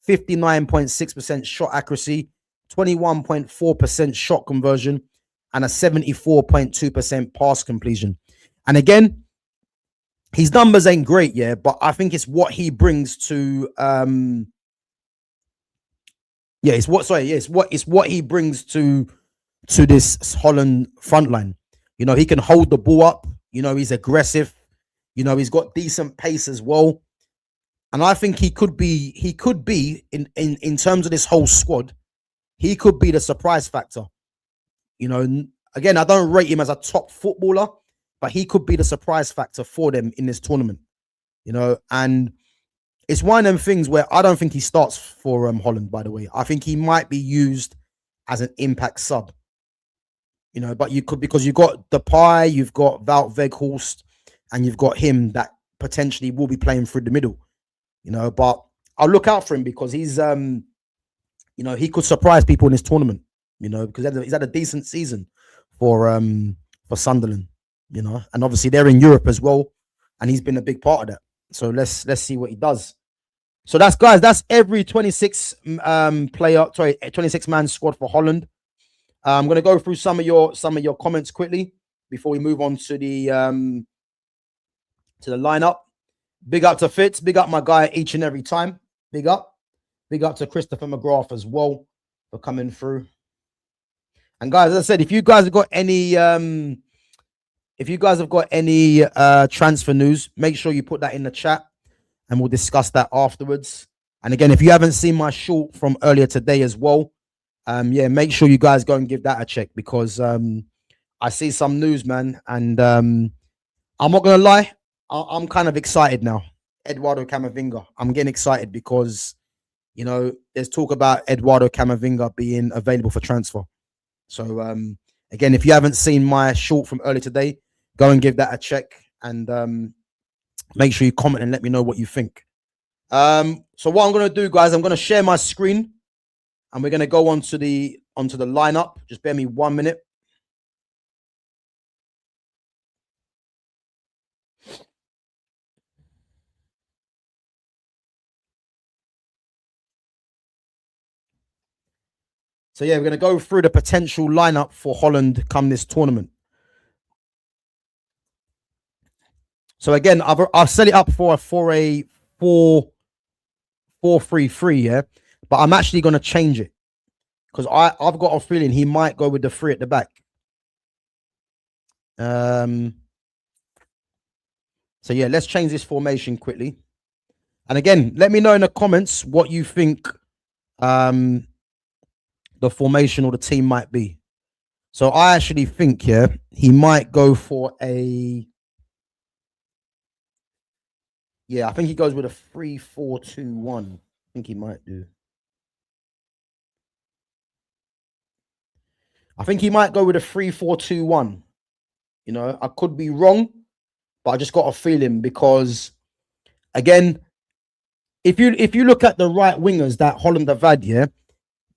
59.6% shot accuracy, 21.4% shot conversion, and a 74.2% pass completion. And again, his numbers ain't great, yeah, but I think it's what he brings to it's what he brings to this Holland front line. He can hold the ball up, he's aggressive, he's got decent pace as well. And I think he could be in terms of this whole squad, he could be the surprise factor. Again, I don't rate him as a top footballer, but he could be the surprise factor for them in this tournament. And it's one of them things where I don't think he starts for Holland, by the way. I think he might be used as an impact sub. But you could, because you've got Depay, you've got Wout Weghorst, and you've got him that potentially will be playing through the middle. But I'll look out for him because he's he could surprise people in this tournament, because he's had a decent season for Sunderland, and obviously they're in Europe as well, and he's been a big part of that. So let's see what he does. So that's every 26 26 man squad for Holland. I'm going to go through some of your comments quickly before we move on to the lineup. Big up to Fitz. Big up my guy each and every time. Big up to Christopher McGrath as well for coming through. And guys, as I said, if you guys have got any transfer news, make sure you put that in the chat and we'll discuss that afterwards. And again, if you haven't seen my short from earlier today as well, make sure you guys go and give that a check because I see some news, man, and I'm not gonna lie, I'm kind of excited now. Eduardo Camavinga, I'm getting excited because there's talk about Eduardo Camavinga being available for transfer. So again, if you haven't seen my short from earlier today, go and give that a check and make sure you comment and let me know what you think. So what I'm gonna do, guys, I'm gonna share my screen. And we're going to go onto the lineup. Just bear me 1 minute. So yeah, we're going to go through the potential lineup for Holland come this tournament. So again, I've set it up for a 4-3-3, yeah. But I'm actually going to change it because I've got a feeling he might go with the 3 at the back. So yeah, let's change this formation quickly. And again, let me know in the comments what you think the formation or the team might be. So I actually think, yeah, he might go for I think he goes with a 3-4-2-1. I think he might do. I think he might go with a 3-4-2-1. I could be wrong, but I just got a feeling because, again, if you look at the right wingers that Holland have had, yeah,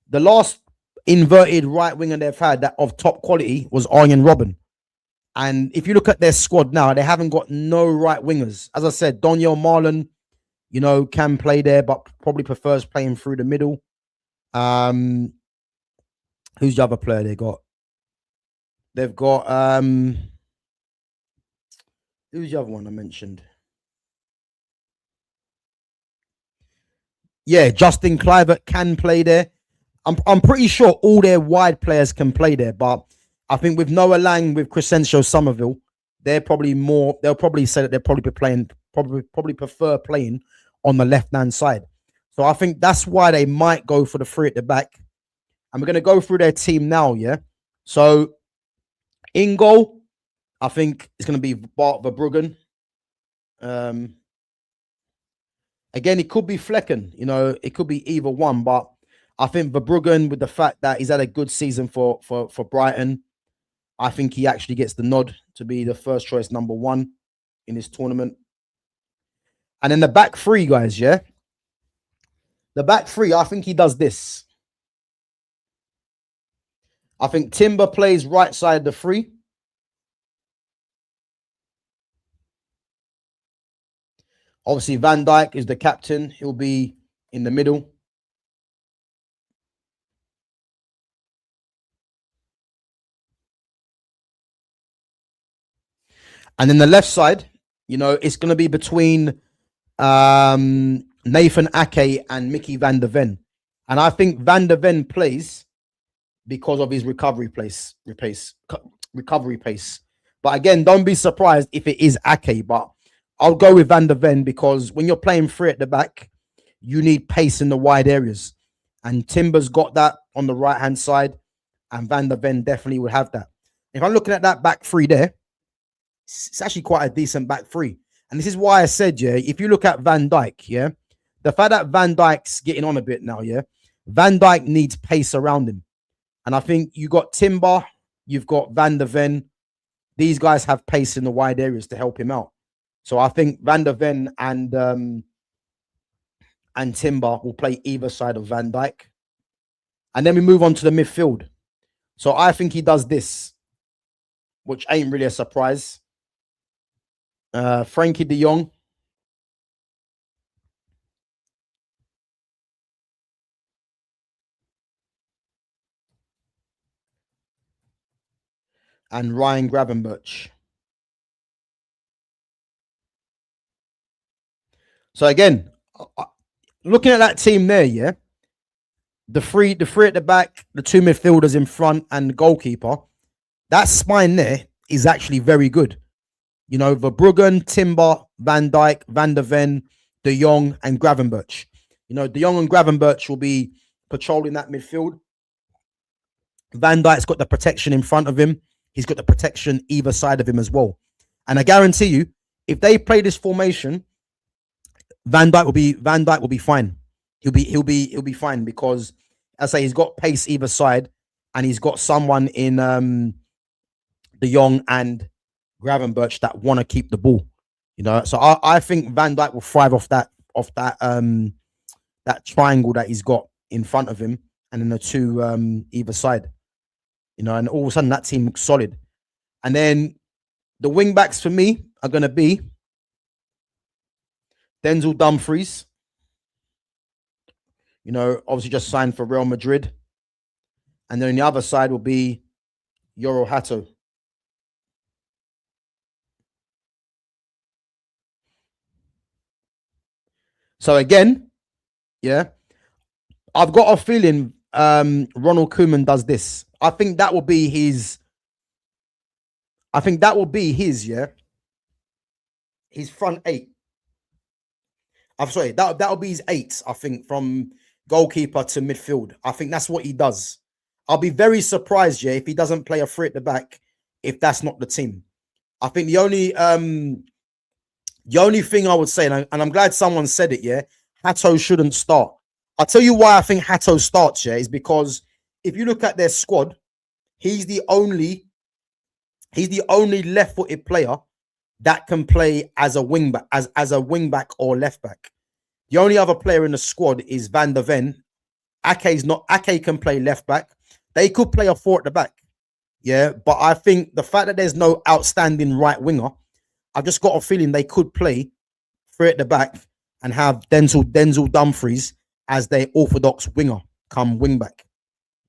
the last inverted right winger they've had that of top quality was Arjen Robben. And if you look at their squad now, they haven't got no right wingers. As I said, Donyell Marlon, can play there, but probably prefers playing through the middle. Who's the other player they got? They've got who's the other one I mentioned? Yeah, Justin Kluivert can play there. I'm pretty sure all their wide players can play there, but I think with Noah Lang, with Crescencio Somerville, they're probably more. They'll probably say that they'll probably be playing, probably prefer playing on the left hand side. So I think that's why they might go for the three at the back. And we're going to go through their team now, yeah. So in goal, I think it's going to be Bart Verbruggen. Again, it could be Flecken, you know, it could be either one, but I think Verbruggen, with the fact that he's had a good season for Brighton, I think he actually gets the nod to be the first choice number one in this tournament. And then the back three, guys, yeah. The back three, I think he does this. I think Timber plays right side the three. Obviously, Van Dijk is the captain. He'll be in the middle. And then the left side, you know, it's going to be between Nathan Ake and Mickey van der Ven. And I think Van der Ven plays because of his recovery pace. But again, don't be surprised if it is Ake, but I'll go with Van der Ven because when you're playing three at the back, you need pace in the wide areas. And Timber's got that on the right-hand side, and Van der Ven definitely would have that. If I'm looking at that back three there, it's actually quite a decent back three. And this is why I said, yeah, if you look at Van Dijk, yeah, the fact that Van Dijk's getting on a bit now, yeah, Van Dijk needs pace around him. And I think you got Timber, you've got Van der Ven. These guys have pace in the wide areas to help him out. So I think Van der Ven and Timber will play either side of Van Dijk. And then we move on to the midfield. So I think he does this, which ain't really a surprise. Frankie de Jong. And Ryan Gravenberch. So again, looking at that team there, yeah, the three at the back, the two midfielders in front, and the goalkeeper, that spine there is actually very good. You know, Verbruggen, Timber, Van Dijk, Van der Ven, de Jong, and Gravenberch. You know, de Jong and Gravenberch will be patrolling that midfield. Van Dijk's got the protection in front of him. He's got the protection either side of him as well. And I guarantee you, if they play this formation, Van Dijk will be fine. He'll be fine because, as I say, he's got pace either side, and he's got someone in de Jong and Gravenberch that want to keep the ball. You know, so I think Van Dijk will thrive off that that triangle that he's got in front of him, and then the two either side. You know, and all of a sudden that team looks solid. And then the wing backs for me are going to be Denzel Dumfries. You know, obviously just signed for Real Madrid. And then on the other side will be Yoro Hato. So again, yeah, I've got a feeling Ronald Koeman does this. I think that will be his. Yeah, his front eight. I'm sorry, that'll be his eight. I think from goalkeeper to midfield. I think that's what he does. I'll be very surprised, yeah, if he doesn't play a three at the back. If that's not the team, I think the only thing I would say, and I'm glad someone said it, yeah, Hato shouldn't start. I'll tell you why I think Hato starts, yeah, is because if you look at their squad, he's the only left-footed player that can play as a wing back, as a wing back or left back. The only other player in the squad is Van der Ven. Ake can play left back. They could play a four at the back. Yeah, but I think the fact that there's no outstanding right winger, I've just got a feeling they could play three at the back and have Denzel Dumfries as their orthodox winger come wing back,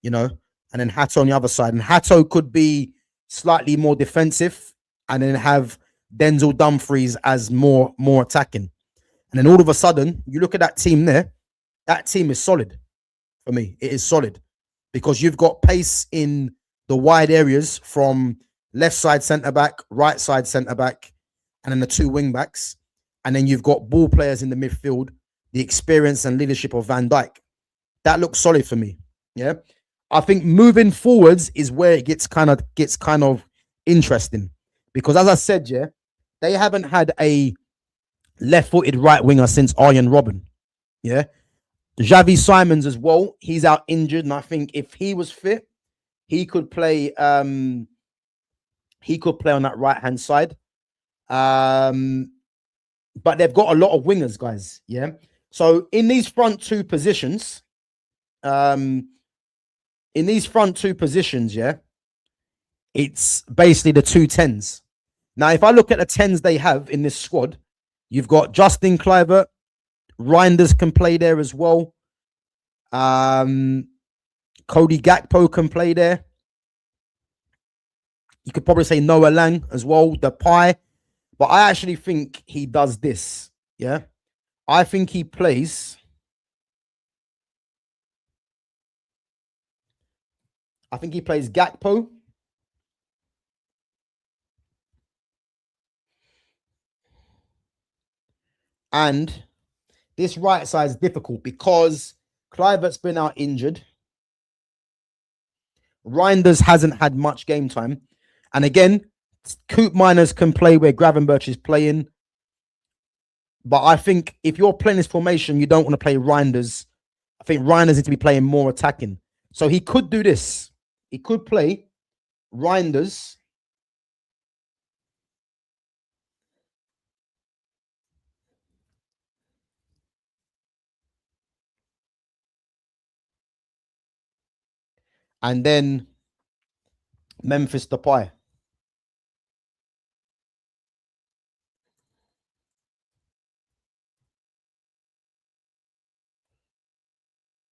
you know, and then Hato on the other side. And Hato could be slightly more defensive and then have Denzel Dumfries as more attacking. And then all of a sudden, you look at that team there, that team is solid for me. It is solid because you've got pace in the wide areas from left side centre back, right side centre back, and then the 2 wing backs. And then you've got ball players in the midfield, the experience and leadership of Van Dijk. That looks solid for me. Yeah. I think moving forwards is where it gets kind of interesting. Because as I said, yeah, they haven't had a left-footed right winger since Arjen Robben. Yeah. Xavi Simons as well. He's out injured. And I think if he was fit, he could play on that right-hand side. But they've got a lot of wingers, guys. Yeah. So in these front 2 positions, yeah, it's basically the 2 10s. Now, if I look at the 10s they have in this squad, you've got Justin Kluivert, Reinders can play there as well. Cody Gakpo can play there. You could probably say Noah Lang as well, the pie. But I actually think he does this. Yeah. I think he plays. I think he plays Gakpo. And this right side is difficult because Kluivert's been out injured. Reinders hasn't had much game time. And again, Koopmeiners can play where Gravenberch is playing. But I think if you're playing this formation, you don't want to play Reinders. I think Reinders needs to be playing more attacking. So he could do this. He could play Reinders. And then Memphis Depay.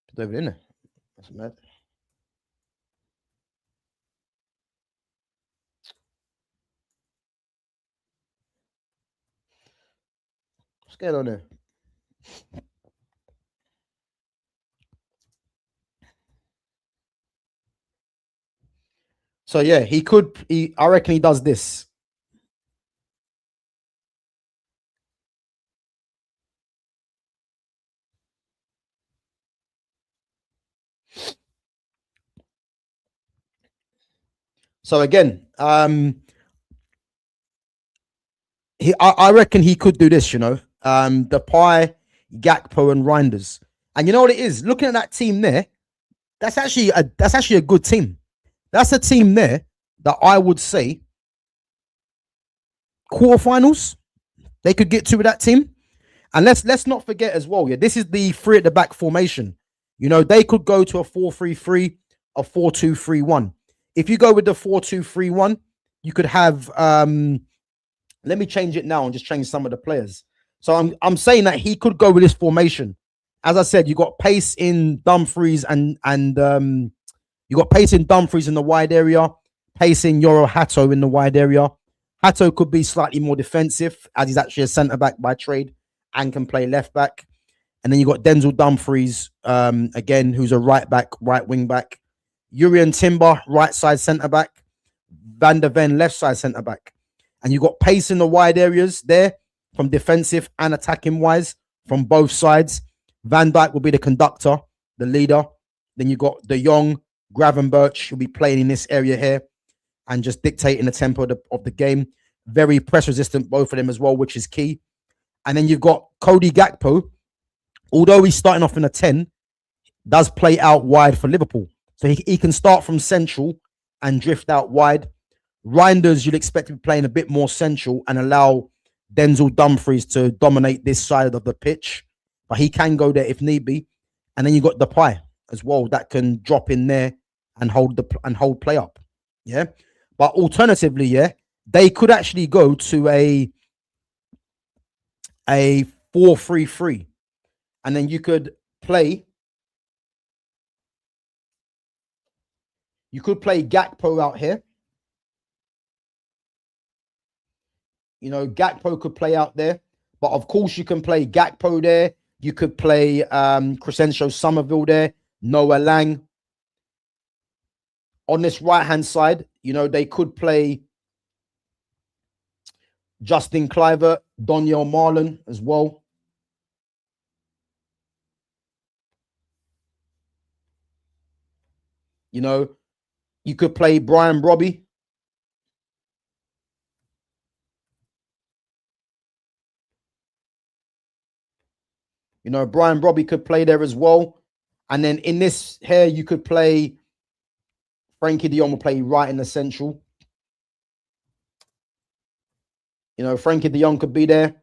It's over in there. That's mad. What's going on there? So yeah, I reckon he does this. So again, I reckon he could do this, you know. Depay, Gakpo, and Reinders. And you know what it is? Looking at that team there, that's actually a good team. That's a team there that I would say quarterfinals they could get to with that team. And let's not forget as well, yeah, this is the 3 at the back formation. You know, they could go to a 4-3-3, a 4-2-3-1. If you go with the 4-2-3-1, you could have let me change it now and just change some of the players. So I'm saying that he could go with this formation. As I said, you got pace in Dumfries and you got pace in Dumfries in the wide area, pace in Yoro Hato in the wide area. Hato could be slightly more defensive as he's actually a centre back by trade and can play left back. And then you got Denzel Dumfries again, who's a right back, right wing back. Urian Timber, right side centre back. Van der Ven, left side centre back. And you got pace in the wide areas there from defensive and attacking wise from both sides. Van Dijk will be the conductor, the leader. Then you got De Jong, Gravenberch will be playing in this area here and just dictating the tempo of the game. Very press resistant, both of them as well, which is key. And then you've got Cody Gakpo. Although he's starting off in a 10, does play out wide for Liverpool. So he can start from central and drift out wide. Reinders, you'd expect to be playing a bit more central and allow Denzel Dumfries to dominate this side of the pitch. But he can go there if need be. And then you got Depay as well that can drop in there and hold play up. Yeah. But alternatively, yeah, they could actually go to a 4-3-3. And then you could play Gakpo out here. You know, Gakpo could play out there. But of course, you can play Gakpo there. You could play Crescencio Somerville there. Noah Lang. On this right-hand side, you know, they could play Justin Kluivert, Donyell Marlon as well. You know, you could play Brian Robbie. You know, Brian Robbie could play there as well. And then in this here, you could play Frankie de Jong will play right in the central. You know, Frankie de Jong could be there.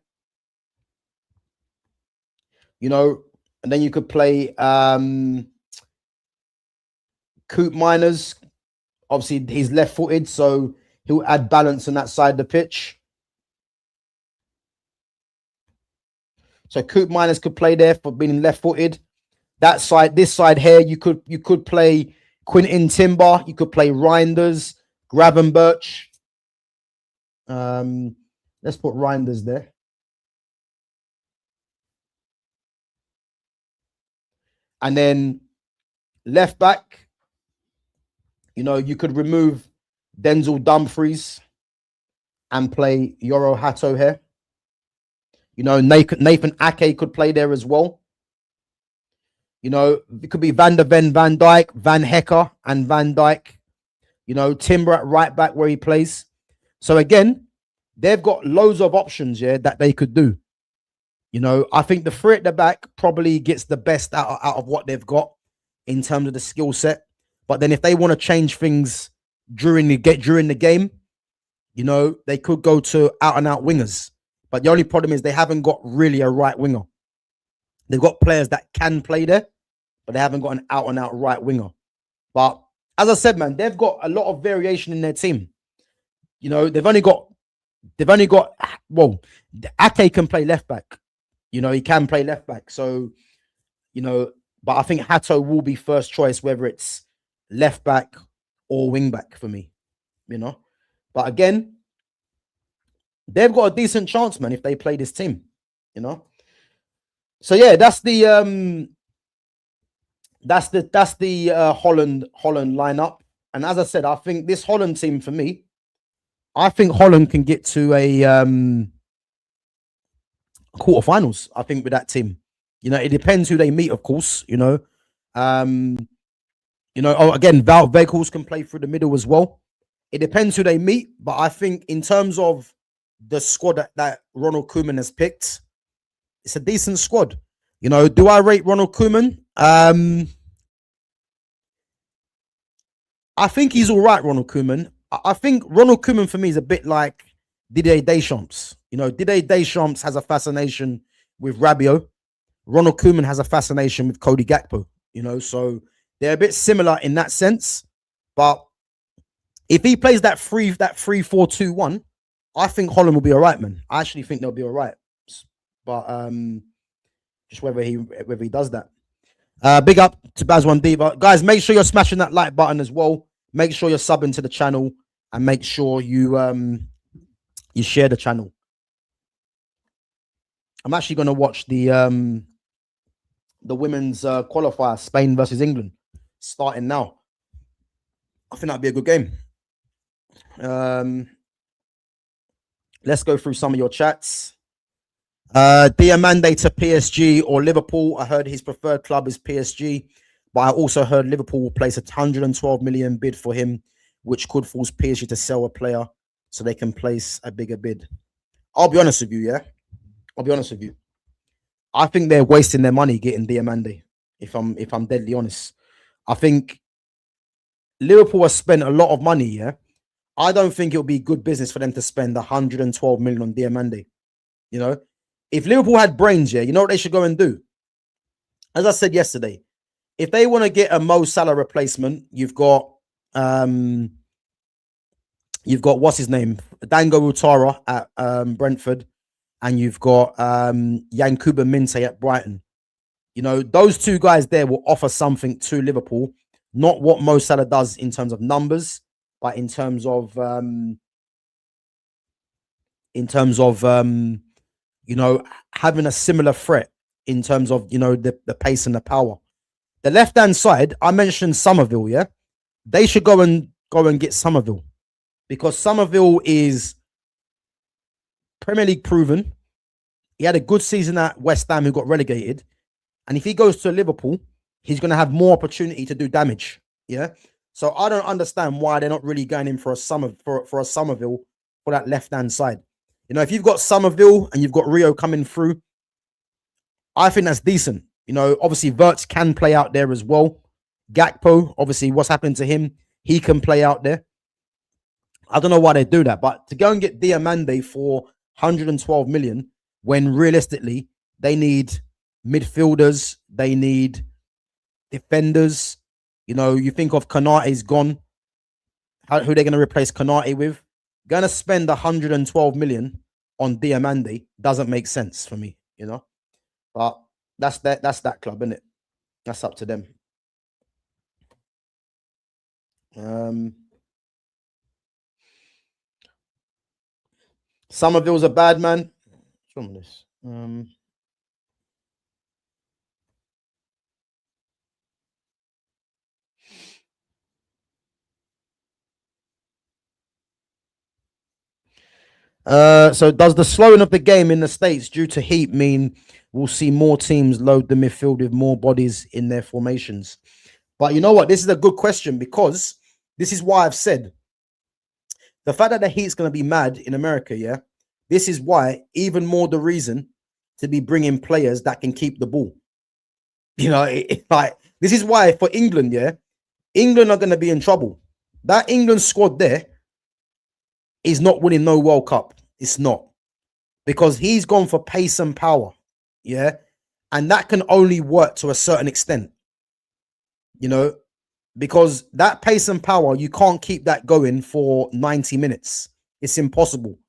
You know, and then you could play Coop Miners. Obviously, he's left-footed, so he'll add balance on that side of the pitch. So Coop Miners could play there for being left-footed. That side, this side here, you could play Quinton Timber. You could play Reinders, Gravenberch. Let's put Reinders there. And then left back, you know, you could remove Denzel Dumfries and play Yoro Hato here. You know, Nathan Ake could play there as well. You know, it could be Van der Ven, Van Dijk, Van Hecker, and Van Dijk. You know, Timber at right back where he plays. So again, they've got loads of options, yeah, that they could do. You know, I think the three at the back probably gets the best out of what they've got in terms of the skill set. But then if they want to change things during the game, you know, they could go to out-and-out wingers. But the only problem is they haven't got really a right winger. They've got players that can play there, but they haven't got an out-and-out right winger. But as I said, man, they've got a lot of variation in their team. You know, they've only got, well, Ake can play left back. You know, he can play left back. So, you know, but I think Hato will be first choice, whether it's left back or wing back for me, you know. But again, they've got a decent chance, man, if they play this team, you know. So yeah, that's the Holland lineup. And as I said, I think this Holland team for me, I think Holland can get to a quarterfinals. I think with that team, you know, it depends who they meet, of course. You know, oh, again, Val Vehicles can play through the middle as well. It depends who they meet, but I think in terms of the squad that Ronald Koeman has picked, it's a decent squad. You know, do I rate Ronald Koeman? I think he's all right, Ronald Koeman. I think Ronald Koeman for me is a bit like Didier Deschamps. You know, Didier Deschamps has a fascination with Rabiot. Ronald Koeman has a fascination with Cody Gakpo. You know, so they're a bit similar in that sense. But if he plays that 3-4-2-1, I think Holland will be all right, man. I actually think they'll be all right. But just whether he does that. Big up to Baz1 Diva. Guys, make sure you're smashing that like button as well. Make sure you're subbing to the channel and make sure you share the channel. I'm actually going to watch the women's qualifier, Spain versus England, starting now. I think that'd be a good game. Let's go through some of your chats. Diamande to PSG or Liverpool. I heard his preferred club is PSG, but I also heard Liverpool will place a 112 million bid for him, which could force PSG to sell a player so they can place a bigger bid. I'll be honest with you, yeah. I'll be honest with you. I think they're wasting their money getting Diamande. If I'm deadly honest, I think Liverpool has spent a lot of money. Yeah, I don't think it'll be good business for them to spend 112 million on Diamande. You know, if Liverpool had brains, yeah, you know what they should go and do? As I said yesterday, if they want to get a Mo Salah replacement, you've got what's his name? Dango Utara at Brentford, and you've got Yankuba Minte at Brighton. You know, those two guys there will offer something to Liverpool, not what Mo Salah does in terms of numbers, but in terms of you know, having a similar threat in terms of, you know, the pace and the power. The left-hand side, I mentioned Somerville, yeah? They should go and get Somerville, because Somerville is Premier League proven. He had a good season at West Ham, who got relegated. And if he goes to Liverpool, he's going to have more opportunity to do damage. Yeah. So I don't understand why they're not really going in for a Somerville for that left-hand side. You know, if you've got Somerville and you've got Rio coming through, I think that's decent. You know, obviously Wirtz can play out there as well. Gakpo, obviously, what's happening to him, he can play out there. I don't know why they do that, but to go and get Diamande for 112 million when realistically they need midfielders, they need defenders. You know, you think of Konate's gone. Who they're going to replace Konate with? Going to spend 112 million on Diamande doesn't make sense for me, you know. But that's that club, isn't it? That's up to them. Somerville's a bad man. What's wrong with this? So does the slowing of the game in the States due to heat mean we'll see more teams load the midfield with more bodies in their formations? But you know what? This is a good question, because this is why I've said the fact that the heat's going to be mad in America, yeah, this is why even more the reason to be bringing players that can keep the ball. You know, like this is why for England, yeah, England are going to be in trouble. That England squad there is not winning no World Cup. It's not, because he's gone for pace and power, yeah, and that can only work to a certain extent, you know, because that pace and power, you can't keep that going for 90 minutes. It's impossible,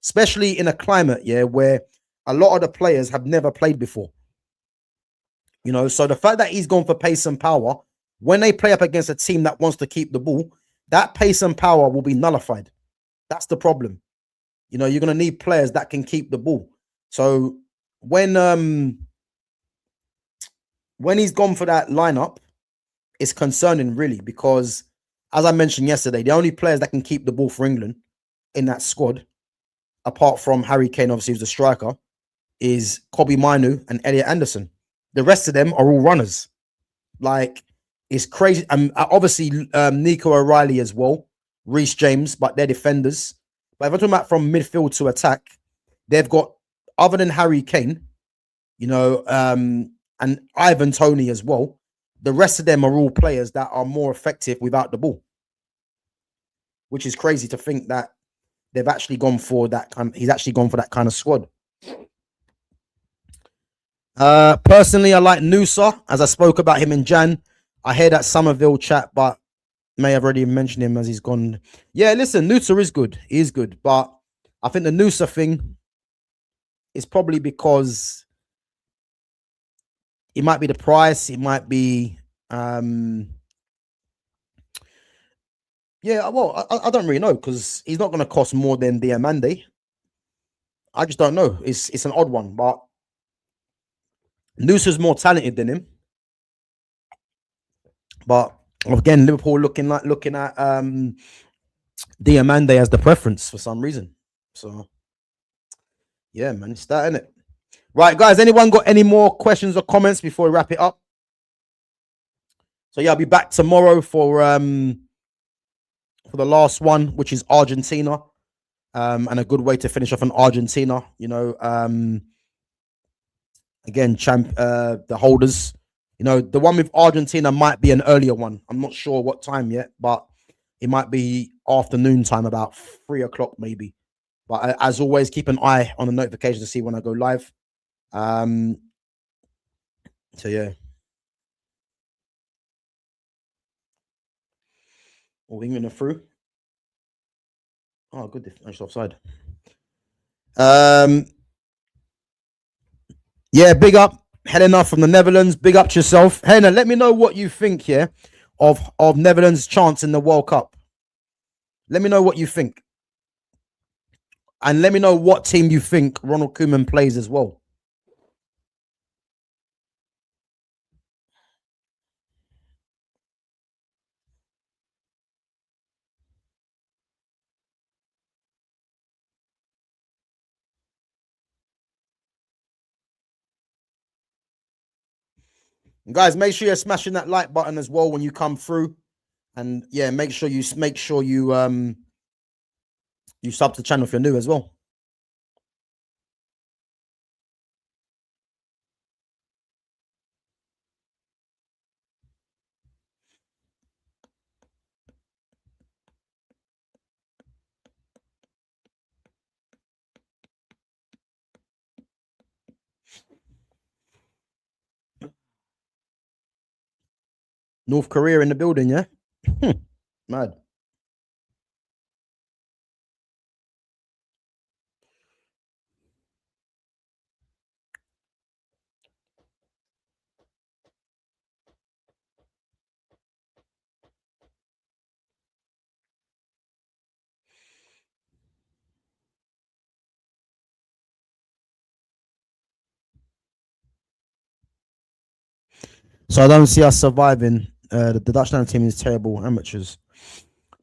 especially in a climate, yeah, where a lot of the players have never played before. You know, so the fact that he's gone for pace and power, when they play up against a team that wants to keep the ball, that pace and power will be nullified. That's the problem. You know, you're going to need players that can keep the ball. So when he's gone for that lineup, it's concerning, really, because as I mentioned yesterday, the only players that can keep the ball for England in that squad, apart from Harry Kane, obviously, who's the striker, is Kobbie Mainoo and Elliot Anderson. The rest of them are all runners. Like, it's crazy. And obviously, Nico O'Reilly as well, Reece James, but they're defenders. But if I'm talking about from midfield to attack, they've got, other than Harry Kane, you know, and Ivan Toney as well, the rest of them are all players that are more effective without the ball, which is crazy to think that they've actually gone for that kind. He's actually gone for that kind of squad. Personally, I like Nusa, as I spoke about him in Jan. I hear that Somerville chat, but may have already mentioned him as he's gone. Yeah, listen, Nusa is good. He is good, but I think the Nusa thing is probably because it might be the price. It might be, yeah. Well, I don't really know, because he's not going to cost more than Diamande. I just don't know. It's an odd one, but Nusa's more talented than him. But again, Liverpool looking at Diamande as the preference for some reason. So yeah, man, it's that, innit? Right, guys, anyone got any more questions or comments before we wrap it up? So yeah, I'll be back tomorrow for the last one, which is Argentina. And a good way to finish off on Argentina, you know. Again, the holders. You know, the one with Argentina might be an earlier one. I'm not sure what time yet, but it might be afternoon time, about 3 o'clock maybe. But as always, keep an eye on the notifications to see when I go live. So yeah. Oh, England are through. Oh, good. I'm just offside. Yeah, big up Helena from the Netherlands. Big up to yourself, Helena. Let me know what you think here of Netherlands' chance in the World Cup. Let me know what you think, and let me know what team you think Ronald Koeman plays as well. Guys, make sure you're smashing that like button as well when you come through. And yeah, make sure you you sub to the channel if you're new as well. North Korea in the building, yeah? Mad. So I don't see us surviving. The Dutch national team is terrible amateurs.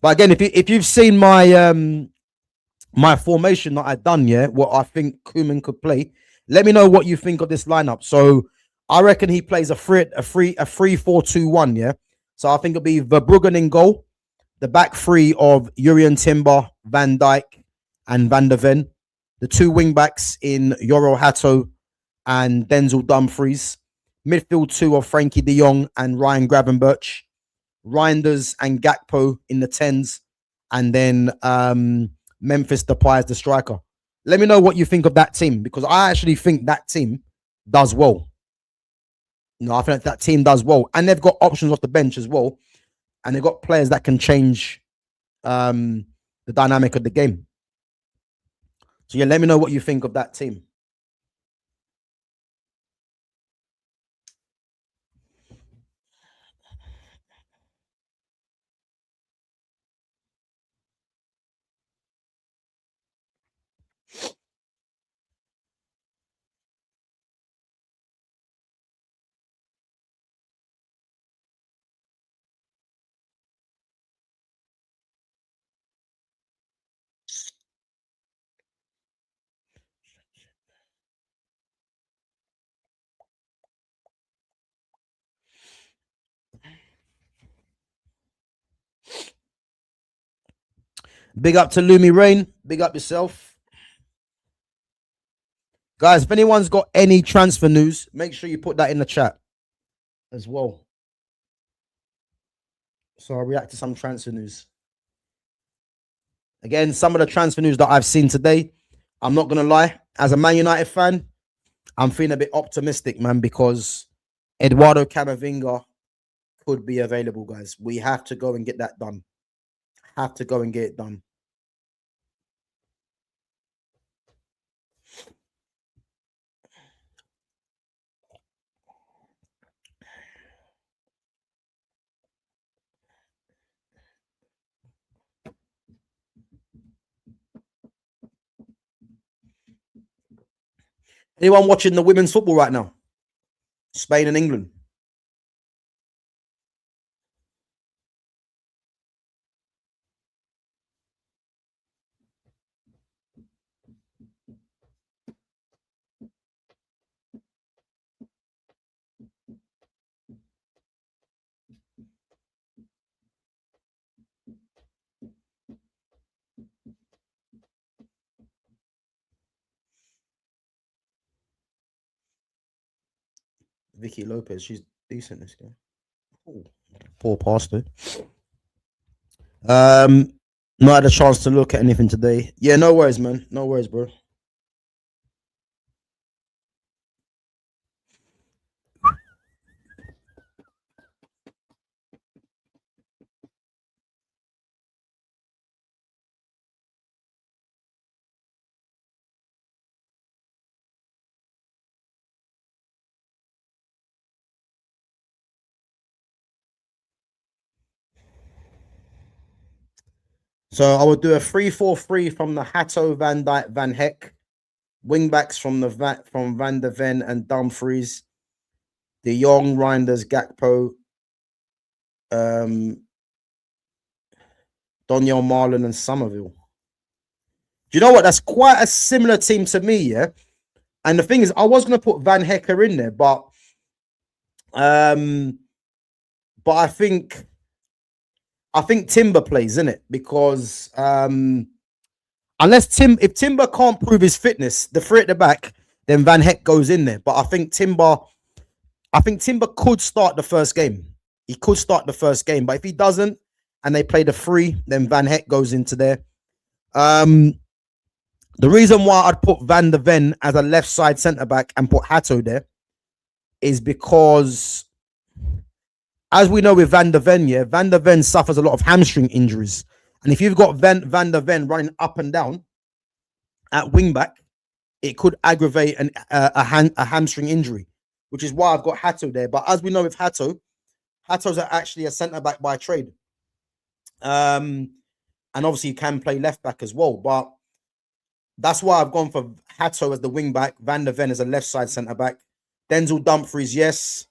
But again, if you've seen my my formation that I've done, yeah, what I think Koeman could play, let me know what you think of this lineup. So I reckon he plays a 3-4-2-1, yeah. So I think it'll be Verbruggen in goal, the back three of Jurien Timber, Van Dijk, and Van der Ven. The two wing backs in Yoro Hato and Denzel Dumfries. Midfield two of Frankie de Jong and Ryan Gravenberch. Reinders and Gakpo in the 10s. And then Memphis Depay as the striker. Let me know what you think of that team, because I actually think that team does well. I think that team does well. And they've got options off the bench as well. And they've got players that can change the dynamic of the game. So yeah, let me know what you think of that team. Big up to Lumi Rain. Big up yourself. Guys, if anyone's got any transfer news, make sure you put that in the chat as well. So I'll react to some transfer news. Again, some of the transfer news that I've seen today, I'm not going to lie. As a Man United fan, I'm feeling a bit optimistic, man, because Eduardo Camavinga could be available, guys. We have to go and get that done. Have to go and get it done. Anyone watching the women's football right now? Spain and England. Vicky Lopez, she's decent this game. Ooh, poor pastor. Not had a chance to look at anything today. Yeah, no worries, man. No worries, bro. So I would do a 3-4-3 from the Hato, Van Dijk, Van Heck. Wingbacks from Van der Ven and Dumfries. De Jong, Reinders, Gakpo, Doniel Marlon and Somerville. Do you know what? That's quite a similar team to me, yeah? And the thing is, I was going to put Van Hecker in there, but But I think Timber plays in it because if Timber can't prove his fitness, the three at the back, then Van Heck goes in there. But I think Timber could start the first game. He could start the first game, but if he doesn't, and they play the three, then Van Heck goes into there. The reason why I'd put Van der Ven as a left side centre back and put Hato there is because, as we know with Van der Ven, Van der Ven suffers a lot of hamstring injuries. And if you've got Van der Ven running up and down at wing back, it could aggravate a hamstring injury, which is why I've got Hato there. But as we know with Hato's actually a centre back by trade. And obviously he can play left back as well. But that's why I've gone for Hato as the wing back, Van der Ven as a left side centre back, Denzel Dumfries, yes.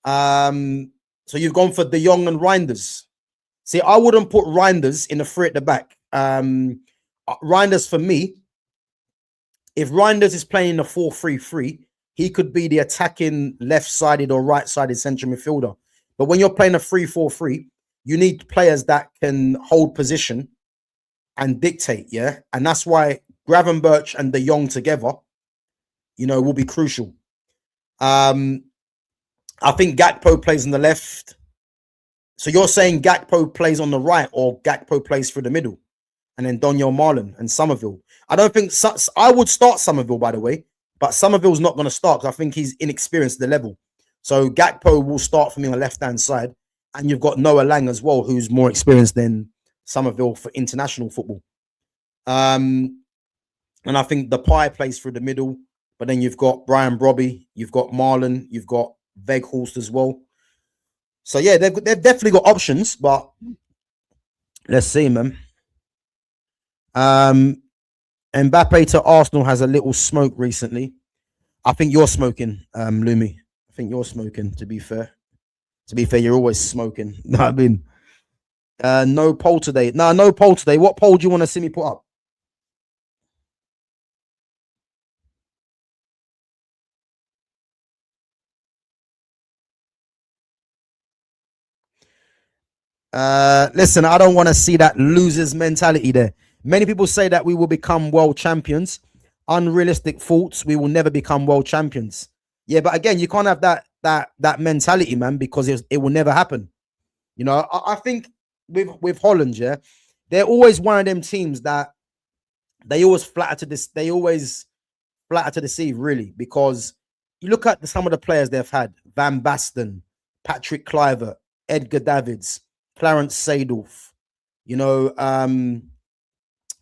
So you've gone for De Jong and Reinders. See, I wouldn't put Reinders in the three at the back. Reinders, for me, if Reinders is playing a 4-3-3, he could be the attacking left-sided or right-sided central midfielder. But when you're playing a 3-4-3, you need players that can hold position and dictate, yeah? And that's why Gravenberch and De Jong together, will be crucial. I think Gakpo plays on the left. So you're saying Gakpo plays on the right or Gakpo plays through the middle? And then Daniel Marlon and Somerville. I don't think... I would start Somerville, by the way. But Somerville's not going to start because I think he's inexperienced at the level. So Gakpo will start for me on the left-hand side. And you've got Noah Lang as well, who's more experienced than Somerville for international football. And I think Depay plays through the middle. But then you've got Brian Brobby. You've got Marlon. You've got Weghorst as well. So, yeah, they've definitely got options. But let's see, man. Mbappe to Arsenal has a little smoke recently. I think you're smoking, Lumi. I think you're smoking, to be fair. To be fair, you're always smoking. I mean, no poll today. No poll today. What poll do you want to see me put up? Listen, I don't want to see that losers mentality there. Many people say that we will become world champions. Unrealistic thoughts. We will never become world champions. Yeah, but again, you can't have that mentality, man, because it will never happen. I think with Holland, yeah, they're always one of them teams that they always flatter to this. They always flatter to deceive, really, because you look at some of the players they've had: Van Basten, Patrick Kluivert, Edgar Davids, Clarence Seedorf,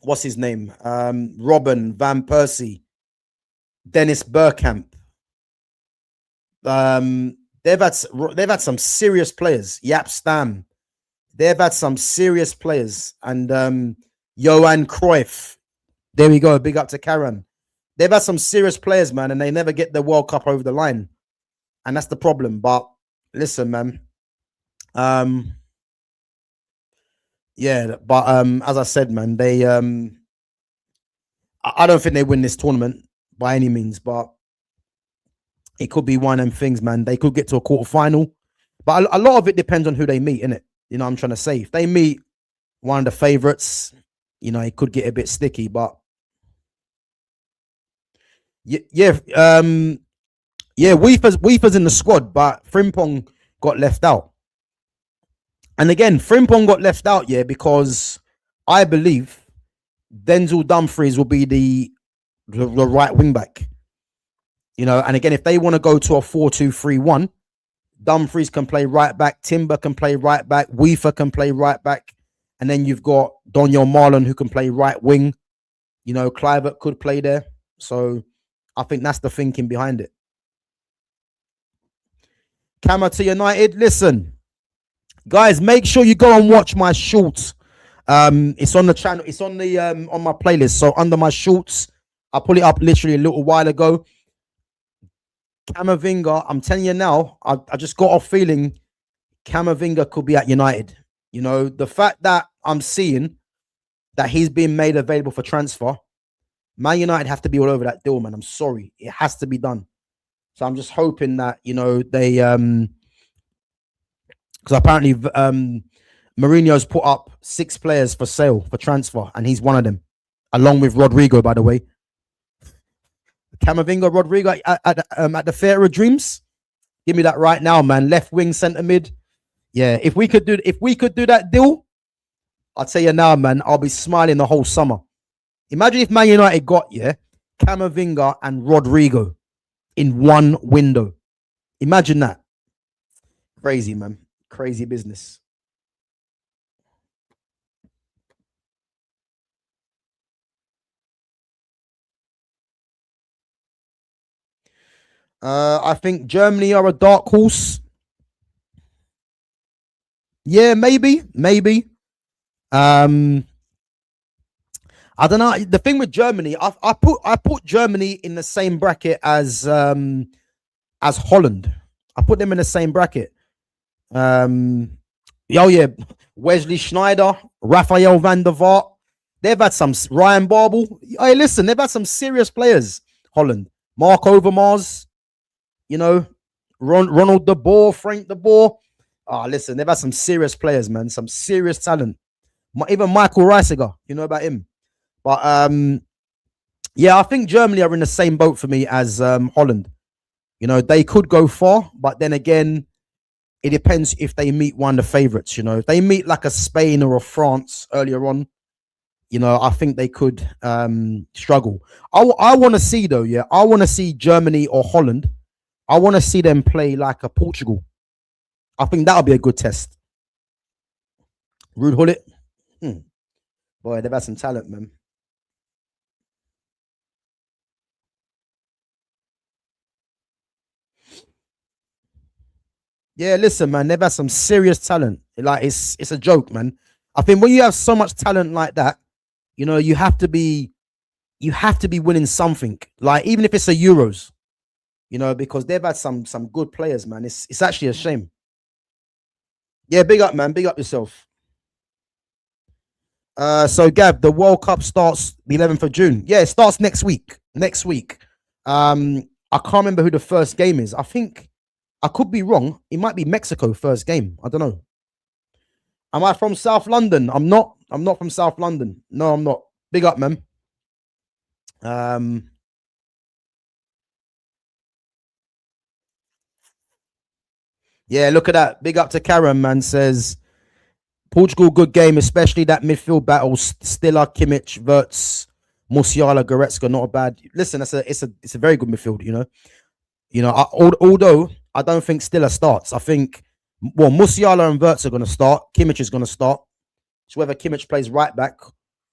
what's his name? Robin Van Persie, Dennis Bergkamp. They've had some serious players. Jaap Stam. They've had some serious players. And Johan Cruyff. There we go. Big up to Karen. They've had some serious players, man, and they never get the World Cup over the line. And that's the problem. But listen, man. Yeah, but as I said, man, they I don't think they win this tournament by any means, but it could be one of them things, man. They could get to a quarterfinal, but a lot of it depends on who they meet, innit? You know what I'm trying to say? If they meet one of the favourites, it could get a bit sticky, but yeah, Weefer's in the squad, but Frimpong got left out. And again, Frimpong got left out, because I believe Denzel Dumfries will be the right wing back. And again, if they want to go to a 4-2-3-1, Dumfries can play right back, Timber can play right back, Weefer can play right back, and then you've got Daniel Marlon who can play right wing. Kluivert could play there. So I think that's the thinking behind it. Camera to United. Listen, guys, make sure you go and watch my shorts. It's on the channel. It's on the on my playlist. So under my shorts, I pulled it up literally a little while ago. Camavinga, I'm telling you now, I just got off feeling Camavinga could be at United. The fact that I'm seeing that he's being made available for transfer, Man United have to be all over that deal, man. I'm sorry. It has to be done. So I'm just hoping that, you know, they because apparently Mourinho's put up 6 players for sale for transfer, and he's one of them, along with Rodrigo, by the way. Camavinga, Rodrigo at the Theatre of Dreams. Give me that right now, man. Left wing, centre mid. Yeah, if we could do that deal, I'll tell you now, man, I'll be smiling the whole summer. Imagine if Man United got, Camavinga and Rodrigo in one window. Imagine that. Crazy, man. Crazy business. I think Germany are a dark horse. Yeah, maybe. I don't know. The thing with Germany, I put Germany in the same bracket as Holland. I put them in the same bracket. Wesley Schneider, Raphael van der Vaart. They've had some Ryan Babel. Hey, listen, they've had some serious players. Holland, Mark Overmars, you know, Ronald de Boer, Frank de Boer. Listen, they've had some serious players, man. Some serious talent. Even Michael Reisiger, you know about him. But yeah, I think Germany are in the same boat for me as Holland. You know, they could go far, but then again, it depends if they meet one of the favorites. You know, if they meet like a Spain or a France earlier on, you know, I think they could struggle. I want to see though, I want to see Germany or Holland. I want to see them play like a Portugal. I think that'll be a good test. Ruud Gullit. Boy, they've had some talent, man. Yeah, listen, man, they've had some serious talent. Like it's a joke, man. I think when you have so much talent like that, you know, you have to be winning something. Like even if it's a Euros, you know, because they've had some good players, man. It's actually a shame. Yeah, big up, man. Big up yourself. So Gav, the World Cup starts the 11th of June. Yeah, it starts next week. I can't remember who the first game is. I think I could be wrong. It might be Mexico first game. I don't know. Am I from South London? I'm not. I'm not from South London. No, I'm not. Big up, man. Yeah, look at that. Big up to Karen, man. Says Portugal, good game, especially that midfield battle. Stiller, Kimmich, Wirtz, Musiala, Goretzka, not a bad. Listen, it's a very good midfield. Although I don't think Stiller starts. I think Musiala and Wirtz are going to start. Kimmich is going to start. It's whether Kimmich plays right back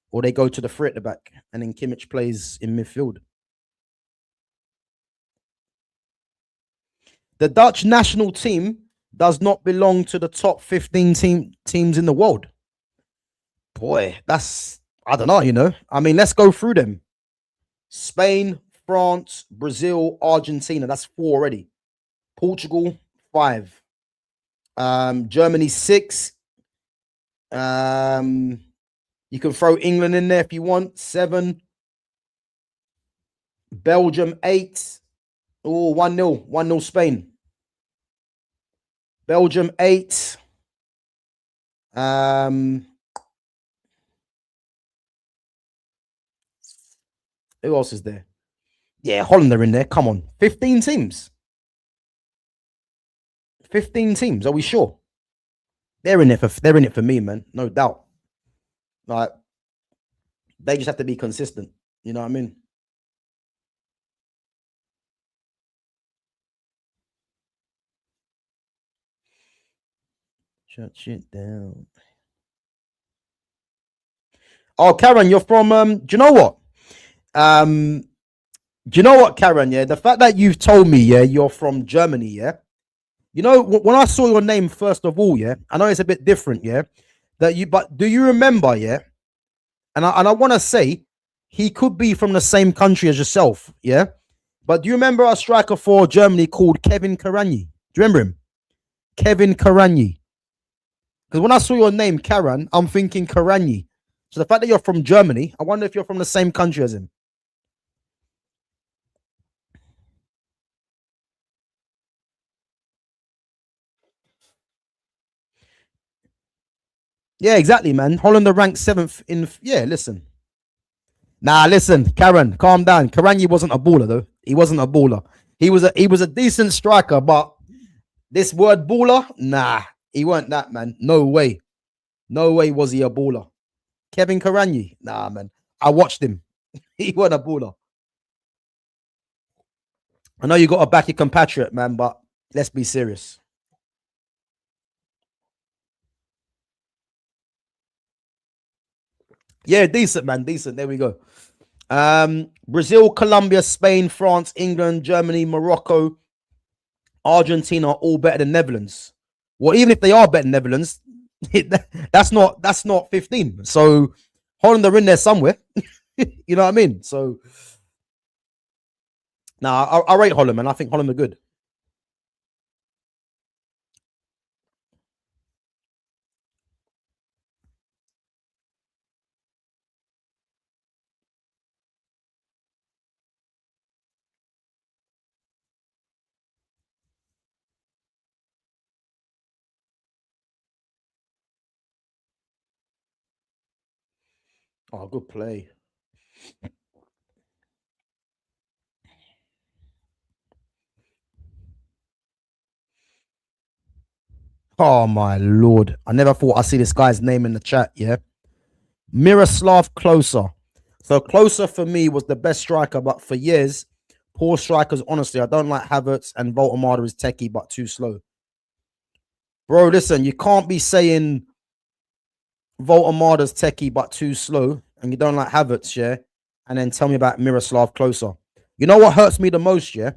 or they go to the free at the back, and then Kimmich plays in midfield. The Dutch national team does not belong to the top 15 teams in the world. Boy, I don't know, I mean, let's go through them. Spain, France, Brazil, Argentina. That's 4 already. Portugal, 5. Germany, 6. You can throw England in there if you want. 7. Belgium, 8. Oh, 1-0. 1-0 Spain. Belgium, 8. Who else is there? Yeah, Holland are in there. Come on. 15 teams. 15 teams. Are we sure? They're in it for me, man. No doubt. Like, they just have to be consistent. You know what I mean? Shut shit down. Oh, Karen, you're from do you know what? Do you know what, Karen? Yeah, the fact that you've told me, you're from Germany, You know, when I saw your name first of all, I know it's a bit different, but do you remember, And I want to say he could be from the same country as yourself, But do you remember a striker for Germany called Kevin Karanyi? Do you remember him? Kevin Karanyi. Because when I saw your name, Karan, I'm thinking Karanyi. So the fact that you're from Germany, I wonder if you're from the same country as him. Yeah, exactly, man. Holland are ranked 7th in. Yeah, listen. Nah, listen, Karen, calm down. Karanyi wasn't a baller though. He wasn't a baller. He was a decent striker, but this word baller, nah, he weren't that, man. No way. No way was he a baller. Kevin Karanyi, nah, man. I watched him. He wasn't a baller. I know you got to back your compatriot, man, but let's be serious. Yeah, decent, man. Decent. There we go. Brazil, Colombia, Spain, France, England, Germany, Morocco, Argentina are all better than Netherlands. Well, even if they are better than Netherlands, that's not 15. So Holland are in there somewhere. You know what I mean? So nah, I rate Holland, man. I think Holland are good. Oh, good play. Oh my lord. I never thought I'd see this guy's name in the chat, yeah. Miroslav Closer. So Closer for me was the best striker, but for years, poor strikers, honestly, I don't like Havertz, and Voltemada is techie but too slow. Bro, listen, you can't be saying Voltemada's techie but too slow and you don't like Havertz, yeah, and then tell me about Miroslav Closer. You know what hurts me the most, yeah,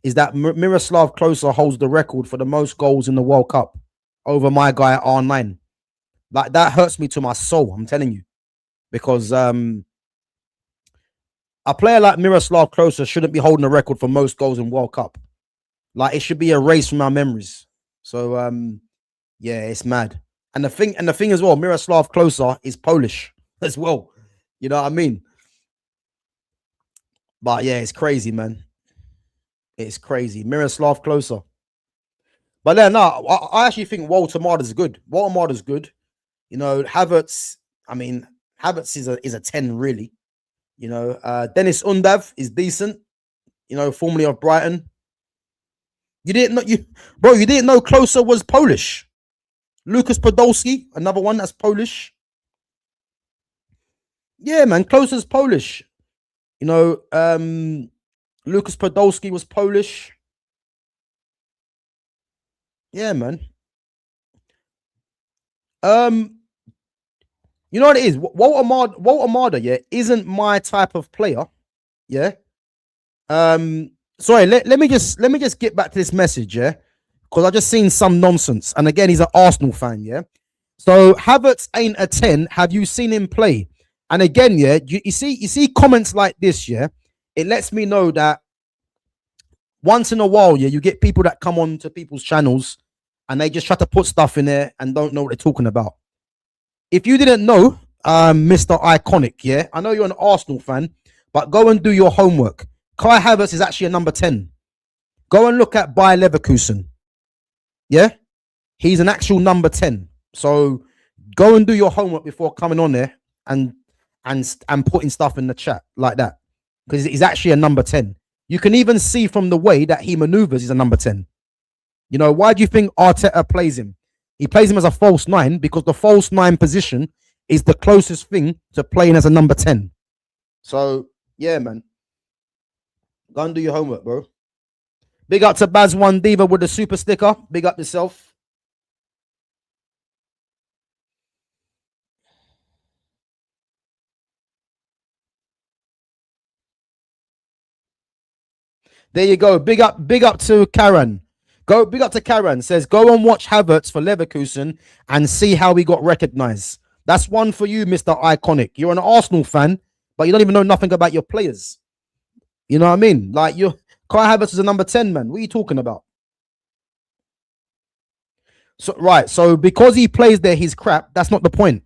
is that Miroslav Closer holds the record for the most goals in the World Cup over my guy R9. Like, that hurts me to my soul, I'm telling you, because a player like Miroslav Klose shouldn't be holding a record for most goals in World Cup. Like, it should be erased from our memories. So yeah, it's mad. And the thing as well, Miroslav Klose is Polish as well. You know what I mean? But yeah, it's crazy, man. It's crazy. Miroslav Klose. But then, no, I actually think Voltemada's good. Voltemada's good. You know, Havertz, I mean, Havertz is a 10, really. You know, Dennis Undav is decent. You know, formerly of Brighton. You didn't know you didn't know Klose was Polish. Lucas Podolski, another one that's Polish. Yeah, man, Klose's Polish. You know, Lucas Podolski was Polish. Yeah, man. You know what it is? Walter Marder, yeah, isn't my type of player. Yeah. Sorry, let me just get back to this message, yeah, because I just seen some nonsense. And again, he's an Arsenal fan, yeah. So Havertz ain't a 10. Have you seen him play? And again, yeah, you see comments like this, yeah. It lets me know that once in a while, yeah, you get people that come on to people's channels and they just try to put stuff in there and don't know what they're talking about. If you didn't know, Mr. Iconic, yeah, I know you're an Arsenal fan, but go and do your homework. Kai Havertz is actually a number 10. Go and look at Bayer Leverkusen. Yeah, he's an actual number 10. So go and do your homework before coming on there and putting stuff in the chat like that, because he's actually a number 10. You can even see from the way that he maneuvers, he's a number 10. You know, why do you think Arteta plays him? He plays him as a false 9 because the false 9 position is the closest thing to playing as a number 10. So, yeah, man. Go and do your homework, bro. Big up to Baz1 Diva with the super sticker. Big up yourself. There you go. Big up to Karen. Big up to Karen. Says, go and watch Havertz for Leverkusen and see how he got recognized. That's one for you, Mr. Iconic. You're an Arsenal fan, but you don't even know nothing about your players. You know what I mean? Like, Kai Havertz is a number 10, man. What are you talking about? So right, so because he plays there, he's crap. That's not the point.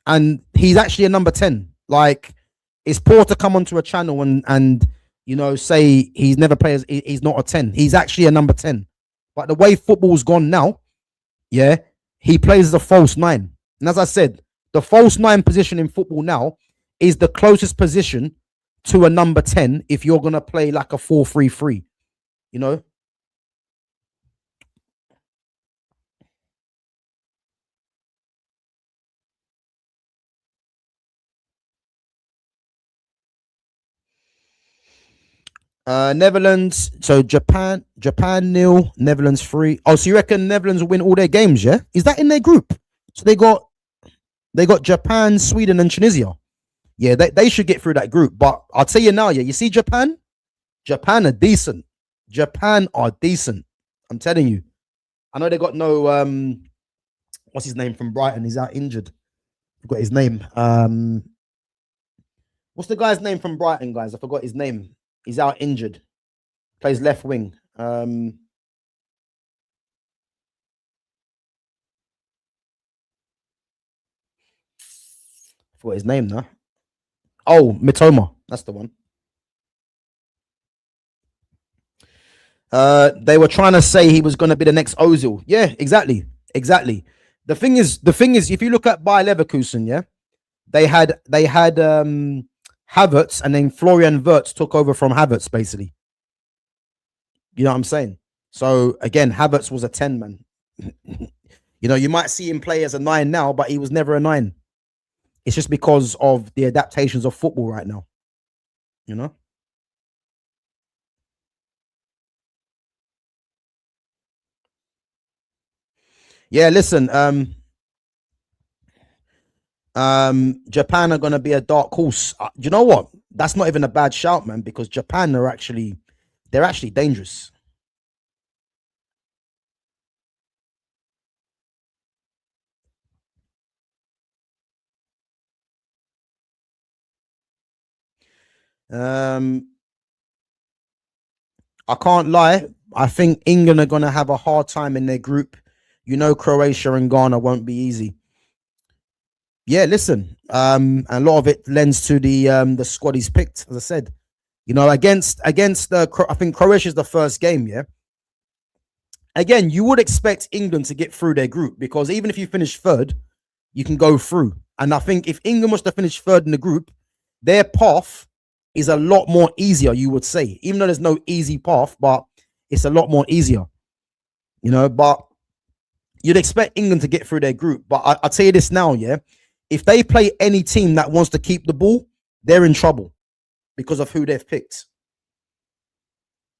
And he's actually a number 10. Like, it's poor to come onto a channel and you know, say he's never played, he's not a 10. He's actually a number 10. But the way football's gone now, yeah, he plays as a false 9. And as I said, the false 9 position in football now is the closest position to a number 10 if you're going to play like a 4-3-3, you know? Netherlands, so Japan 0, Netherlands 3. Oh, so you reckon Netherlands will win all their games, yeah? Is that in their group? So they got Japan, Sweden, and Tunisia. Yeah, they should get through that group. But I'll tell you now, yeah, you see Japan? Japan are decent. Japan are decent. I'm telling you. I know they got no what's his name from Brighton? He's out injured. I've got his name. What's the guy's name from Brighton, guys? I forgot his name. He's out injured. Plays left wing. I forgot his name now. Oh, Mitoma. That's the one. They were trying to say he was going to be the next Ozil. Yeah, exactly. The thing is, if you look at Bayer Leverkusen, yeah, they had Havertz, and then Florian Wirtz took over from Havertz, basically. You know what I'm saying? So again, Havertz was a 10 man. You know, you might see him play as a 9 now, but he was never a 9. It's just because of the adaptations of football right now. You know? Yeah, listen, Japan are going to be a dark horse. You know what? That's not even a bad shout, man, because Japan are actually dangerous. I can't lie. I think England are going to have a hard time in their group. You know, Croatia and Ghana won't be easy. Yeah, listen. A lot of it lends to the squad he's picked. As I said, you know, against the I think Croatia's the first game. Yeah. Again, you would expect England to get through their group because even if you finish third, you can go through. And I think if England was to finish third in the group, their path is a lot more easier, you would say. Even though there's no easy path, but it's a lot more easier. You know, but you'd expect England to get through their group. But I'll tell you this now, yeah. If they play any team that wants to keep the ball, they're in trouble because of who they've picked.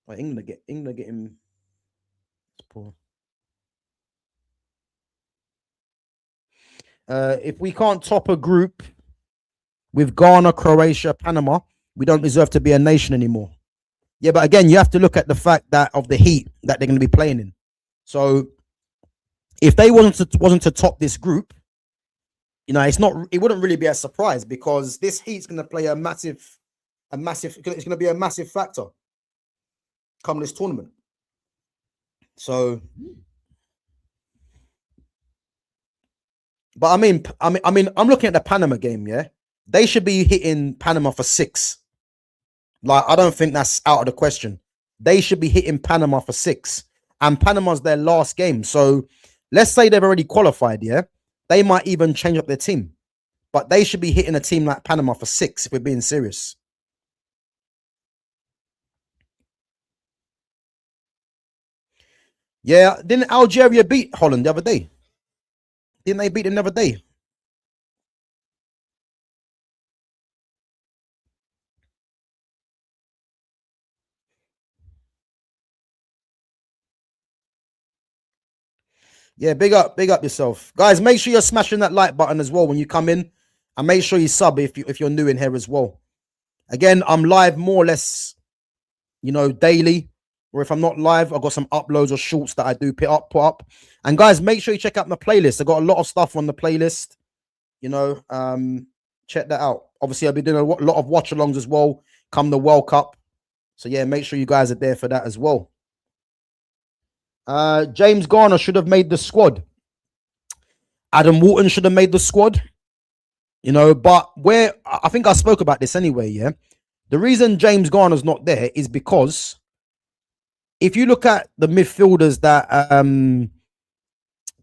Well, England get him. If we can't top a group with Ghana, Croatia, Panama, we don't deserve to be a nation anymore. Yeah, but again, you have to look at the fact that of the heat that they're going to be playing in. So if they wasn't to top this group, you know, it wouldn't really be a surprise because this heat's going to play it's going to be a massive factor come this tournament. So, but I mean, I'm looking at the Panama game. Yeah, they should be hitting Panama for 6. Like, I don't think that's out of the question. They should be hitting Panama for 6, and Panama's their last game. So, let's say they've already qualified. Yeah, they might even change up their team, but they should be hitting a team like Panama for 6 if we're being serious. Yeah, didn't Algeria beat Holland the other day? Didn't they beat them the other day? Yeah, big up yourself, guys. Make sure you're smashing that like button as well when you come in, and make sure you sub if you're new in here as well. Again, I'm live more or less, you know, daily, or if I'm not live, I've got some uploads or shorts that I do put up. And guys, make sure you check out my playlist. I got a lot of stuff on the playlist. You know, check that out. Obviously, I'll be doing a lot of watch-alongs as well come the World Cup. So yeah, make sure you guys are there for that as well. James Garner should have made the squad. Adam Wharton should have made the squad. You know, but where I think I spoke about this anyway, yeah. The reason James Garner's not there is because if you look at the midfielders that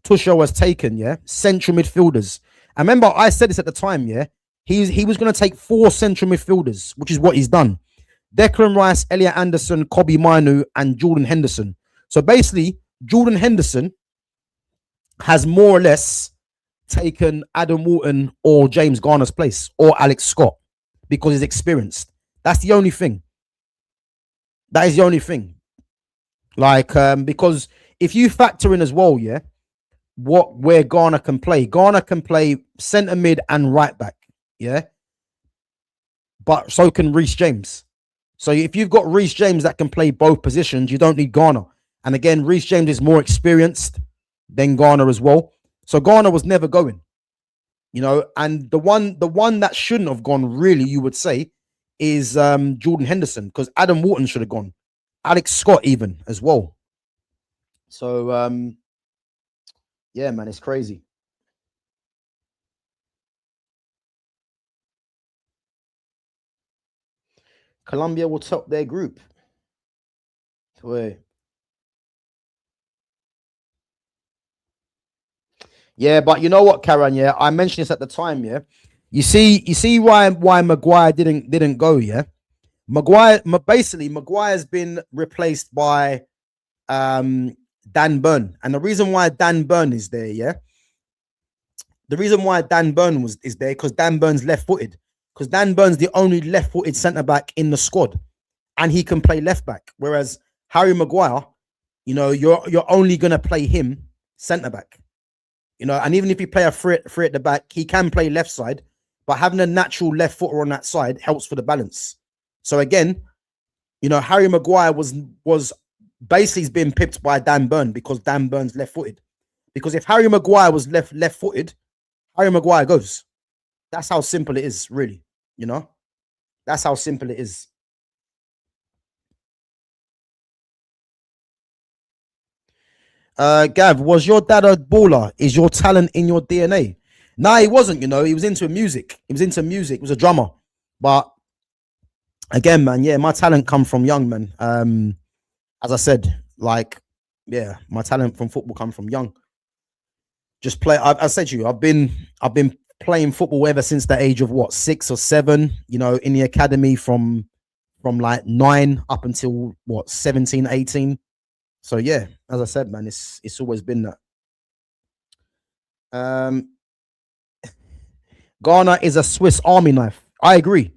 Tuchel has taken, yeah, central midfielders, I remember I said this at the time, yeah. He was going to take 4 central midfielders, which is what he's done. Declan Rice, Elliot Anderson, Kobe Minu, and Jordan Henderson. So basically, Jordan Henderson has more or less taken Adam Wharton or James Garner's place or Alex Scott because he's experienced. That's the only thing. That is the only thing. Like, because if you factor in as well, yeah, where Garner can play centre mid and right back, yeah. But so can Reece James. So if you've got Reece James that can play both positions, you don't need Garner. And again, Reece James is more experienced than Garner as well. So Garner was never going, you know. And the one that shouldn't have gone, really, you would say, is Jordan Henderson, because Adam Wharton should have gone. Alex Scott even as well. So yeah, man, it's crazy. Colombia will top their group. Wait. Yeah, but you know what, Karen? Yeah, I mentioned this at the time. Yeah, you see why Maguire didn't go. Yeah, Maguire's been replaced by Dan Burn, and the reason why Dan Burn is there, yeah, the reason why Dan Burn is there because Dan Burn's left-footed, because Dan Burn's the only left-footed centre back in the squad, and he can play left back. Whereas Harry Maguire, you know, you're only gonna play him centre back. You know, and even if you play a free at the back, he can play left side, but having a natural left footer on that side helps for the balance. So again, you know, Harry Maguire was basically been pipped by Dan Burn because Dan Burn's left-footed. Because if Harry Maguire was left-footed, Harry Maguire goes. That's how simple it is, really. You know, that's how simple it is. Gav, was your dad a baller? Is your talent in your DNA? Nah, he wasn't, you know. He was into music. He was a drummer. But again, man, yeah, my talent come from young, man. As I said, like, yeah, my talent from football come from young. Just play. I said to you, I've been playing football ever since the age of 6 or 7, you know, in the academy from like 9 up until 17, 18. So yeah, as I said, man, it's always been that. Ghana is a Swiss Army knife. I agree.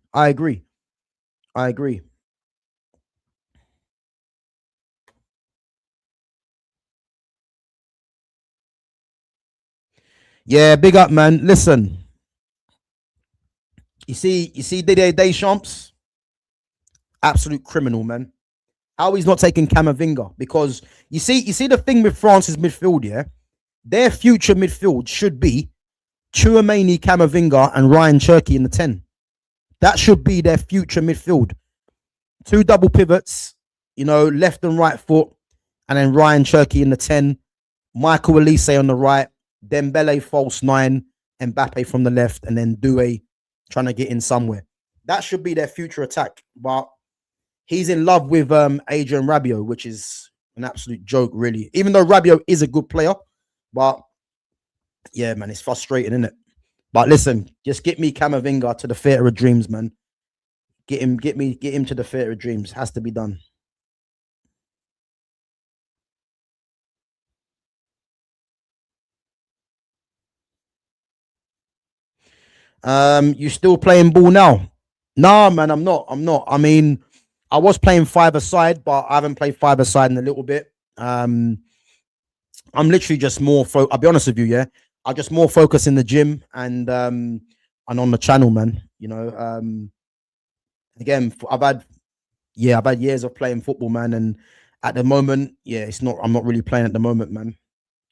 Yeah, big up, man. Listen, you see Didier Deschamps, absolute criminal, man. How he's not taking Camavinga, because you see the thing with France's midfield, yeah, their future midfield should be Chouameni, Camavinga, and Ryan Cherky in the 10. That should be their future midfield. 2 double pivots, you know, left and right foot, and then Ryan Cherky in the 10, Michael Elise on the right, Dembele false 9, Mbappe from the left, and then Doué trying to get in somewhere. That should be their future attack. But he's in love with Adrian Rabiot, which is an absolute joke, really. Even though Rabiot is a good player, but yeah, man, it's frustrating, isn't it? But listen, just get me Camavinga to the theatre of dreams, man. Get him to the theatre of dreams. Has to be done. You still playing ball now? Nah, man, I'm not. I mean, I was playing 5-a-side, but I haven't played 5-a-side in a little bit. I'm literally just more. I'll be honest with you, yeah. I just more focus in the gym and on the channel, man. You know, again, I've had years of playing football, man, and at the moment, yeah, I'm not really playing at the moment, man.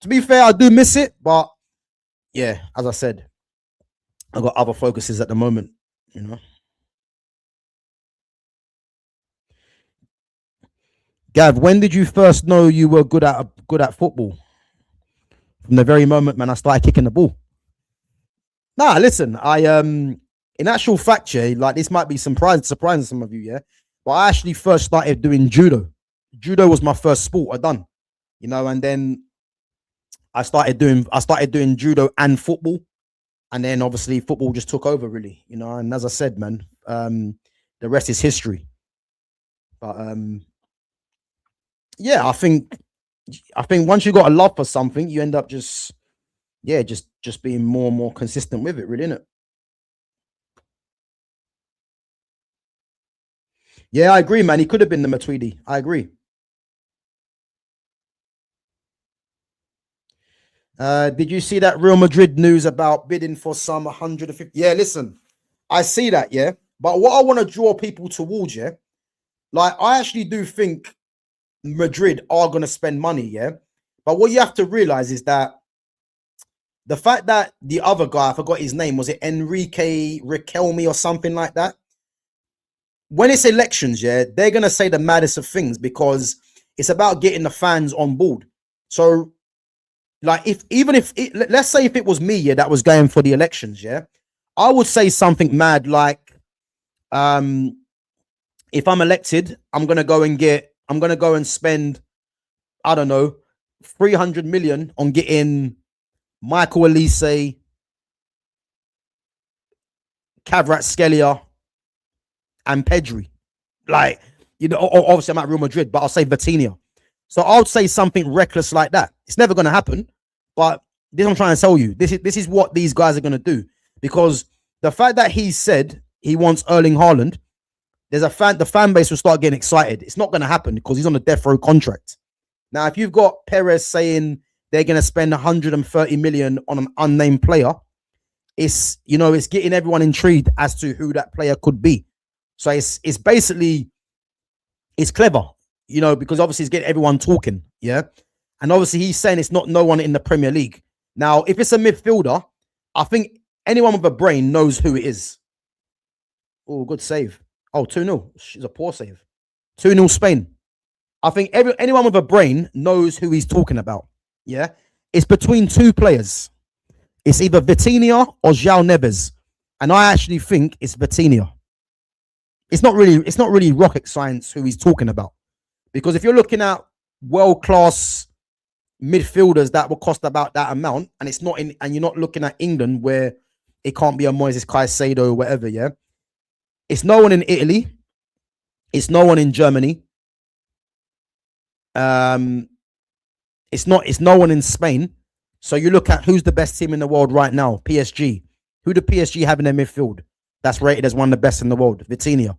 To be fair, I do miss it, but yeah, as I said, I've got other focuses at the moment, you know. Gav, when did you first know you were good at football? From the very moment, man, I started kicking the ball. Nah, listen, in actual fact, yeah, like this might be surprising some of you, yeah. But I actually first started doing judo. Judo was my first sport I done, you know, and then I started doing judo and football. And then obviously football just took over, really, and as I said, man, the rest is history. But yeah, I think once you got a love for something, you end up just being more and more consistent with it, really, innit? Yeah, I agree, man. He could have been the Matuidi. I agree. Did you see that Real Madrid news about bidding for some 150? Yeah, listen, I see that, yeah. But what I want to draw people towards, yeah, like I actually do think Madrid are going to spend money, yeah. But what you have to realize is that the fact that the other guy, I forgot his name, was it Enrique Riquelme or something like that? When it's elections, yeah, they're going to say the maddest of things because it's about getting the fans on board. So, like, let's say if it was me, yeah, that was going for the elections, yeah, I would say something mad like, if I'm elected, I'm going to go and spend, I don't know, 300 million on getting Michael Elise, Kvaratskhelia, and Pedri. Like, obviously I'm at Real Madrid, but I'll say Vitinha. So I would say something reckless like that. It's never going to happen, but this I'm trying to tell you. This is what these guys are going to do, because the fact that he said he wants Erling Haaland, the fan base will start getting excited. It's not going to happen because he's on a death row contract. Now, if you've got Perez saying they're going to spend 130 million on an unnamed player, it's getting everyone intrigued as to who that player could be. So it's basically, it's clever, because obviously it's getting everyone talking, yeah. And obviously he's saying it's not no one in the Premier League. Now, if it's a midfielder, I think anyone with a brain knows who it is. Oh, good save. Oh, 2-0. It's a poor save. 2-0 Spain. I think anyone with a brain knows who he's talking about. Yeah. It's between two players. It's either Vitinha or João Neves. And I actually think it's Vitinha. It's not really rocket science who he's talking about. Because if you're looking at world-class midfielders that will cost about that amount, and you're not looking at England where it can't be a Moises Caicedo or whatever, yeah. It's no one in Italy. It's no one in Germany. It's no one in Spain. So you look at who's the best team in the world right now, PSG. Who do PSG have in their midfield that's rated as one of the best in the world? Vitinha.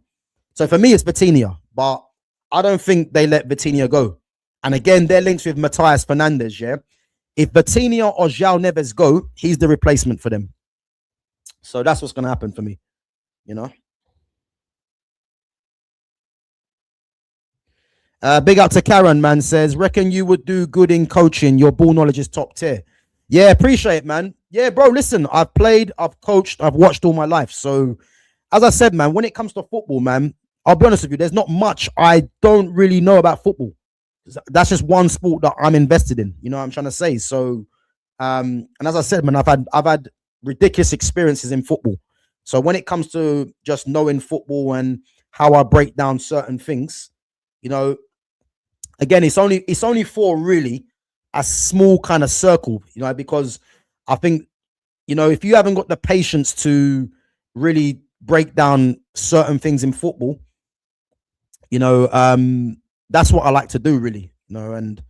So for me, it's Vitinha, but I don't think they let Vitinha go. And again, they're linked with Matthias Fernandes, yeah? If Vitinha or João Neves go, he's the replacement for them. So that's what's going to happen for me, Big up to Karen, man, says, reckon you would do good in coaching. Your ball knowledge is top tier. Yeah, appreciate it, man. Yeah, bro, listen, I've played, I've coached, I've watched all my life. So, as I said, man, when it comes to football, man, I'll be honest with you, there's not much I don't really know about football. That's just one sport that I'm invested in. You know what I'm trying to say? So, and as I said, man, I've had ridiculous experiences in football. So when it comes to just knowing football and how I break down certain things, again, it's only for really a small kind of circle, because I think, if you haven't got the patience to really break down certain things in football, that's what I like to do, really, and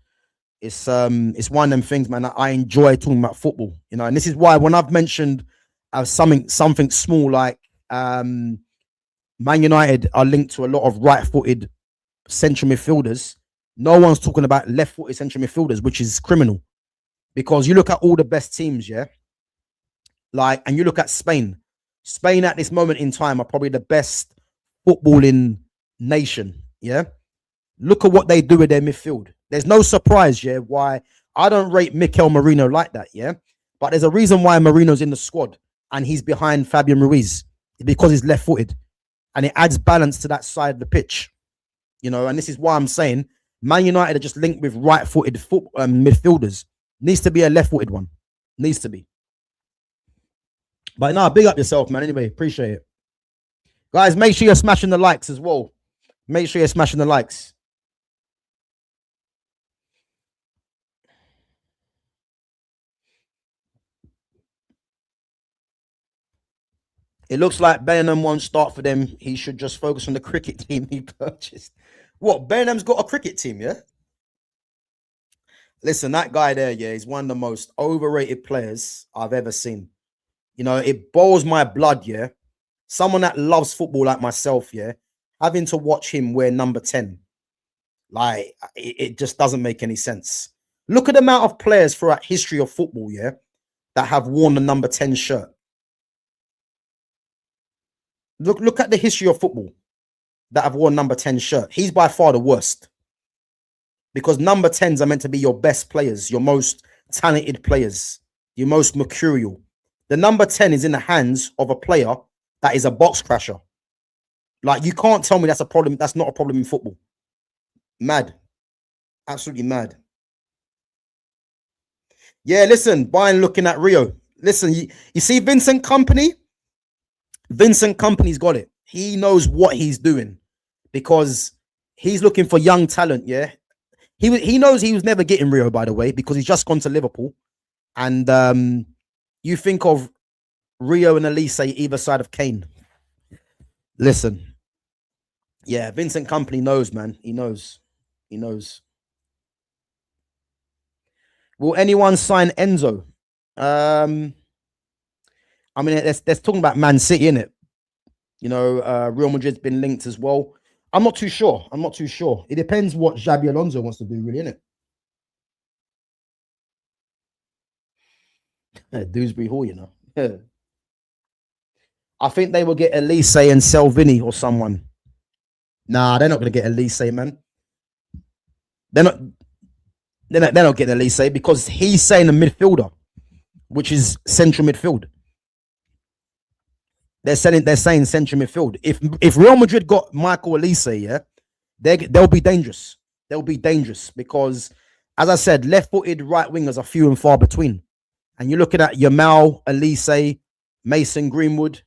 it's one of them things, man, that I enjoy talking about football, and this is why when I've mentioned something small like Man United are linked to a lot of right-footed central midfielders, no one's talking about left-footed central midfielders, which is criminal, because you look at all the best teams, yeah, and you look at Spain at this moment in time are probably the best footballing nation, yeah. Look at what they do with their midfield. There's no surprise, yeah, why I don't rate Mikel Merino like that, yeah. But there's a reason why Merino's in the squad and he's behind Fabian Ruiz, because he's left-footed, and it adds balance to that side of the pitch, and this is why I'm saying Man United are just linked with right-footed midfielders. Needs to be a left-footed one. Needs to be. But no, big up yourself, man. Anyway, appreciate it. Guys, make sure you're smashing the likes as well. Make sure you're smashing the likes. It looks like Bellingham won't start for them. He should just focus on the cricket team he purchased. What? Bellingham's got a cricket team, yeah? Listen, that guy there, yeah, he's one of the most overrated players I've ever seen. You know, it boils my blood, yeah. Someone that loves football like myself, yeah, having to watch him wear number 10. Like, it just doesn't make any sense. Look at the amount of players throughout history of football, yeah, that have worn the number 10 shirt. Look at the history of football that have worn number 10 shirt. He's by far the worst. Because number 10s are meant to be your best players, your most talented players, your most mercurial. The number 10 is in the hands of a player that is a box crasher. Like, you can't tell me that's a problem. That's not a problem in football. Mad. Absolutely mad. Yeah, listen, Bayern looking at Rio. Listen, you see Vincent Kompany? Vincent Kompany's got it. He knows what he's doing because he's looking for young talent, yeah? He knows he was never getting Rio, by the way, because he's just gone to Liverpool. And you think of Rio and Elise either side of Kane. Listen. Yeah, Vincent Kompany knows, man. He knows. He knows. Will anyone sign Enzo? I mean, there's talking about Man City, innit? You know, Real Madrid's been linked as well. I'm not too sure. It depends what Xabi Alonso wants to do, really, innit? Dewsbury Hall, you know. I think they will get Elise and Salvini or someone. Nah, they're not going to get Elise, man. They're not getting Elise because he's saying a midfielder, which is central midfield. They're saying central midfield. If Real Madrid got Michael Elise, yeah, they'll be dangerous. They'll be dangerous because, as I said, left-footed right wingers are few and far between. And you're looking at Yamal, Elise, Mason Greenwood.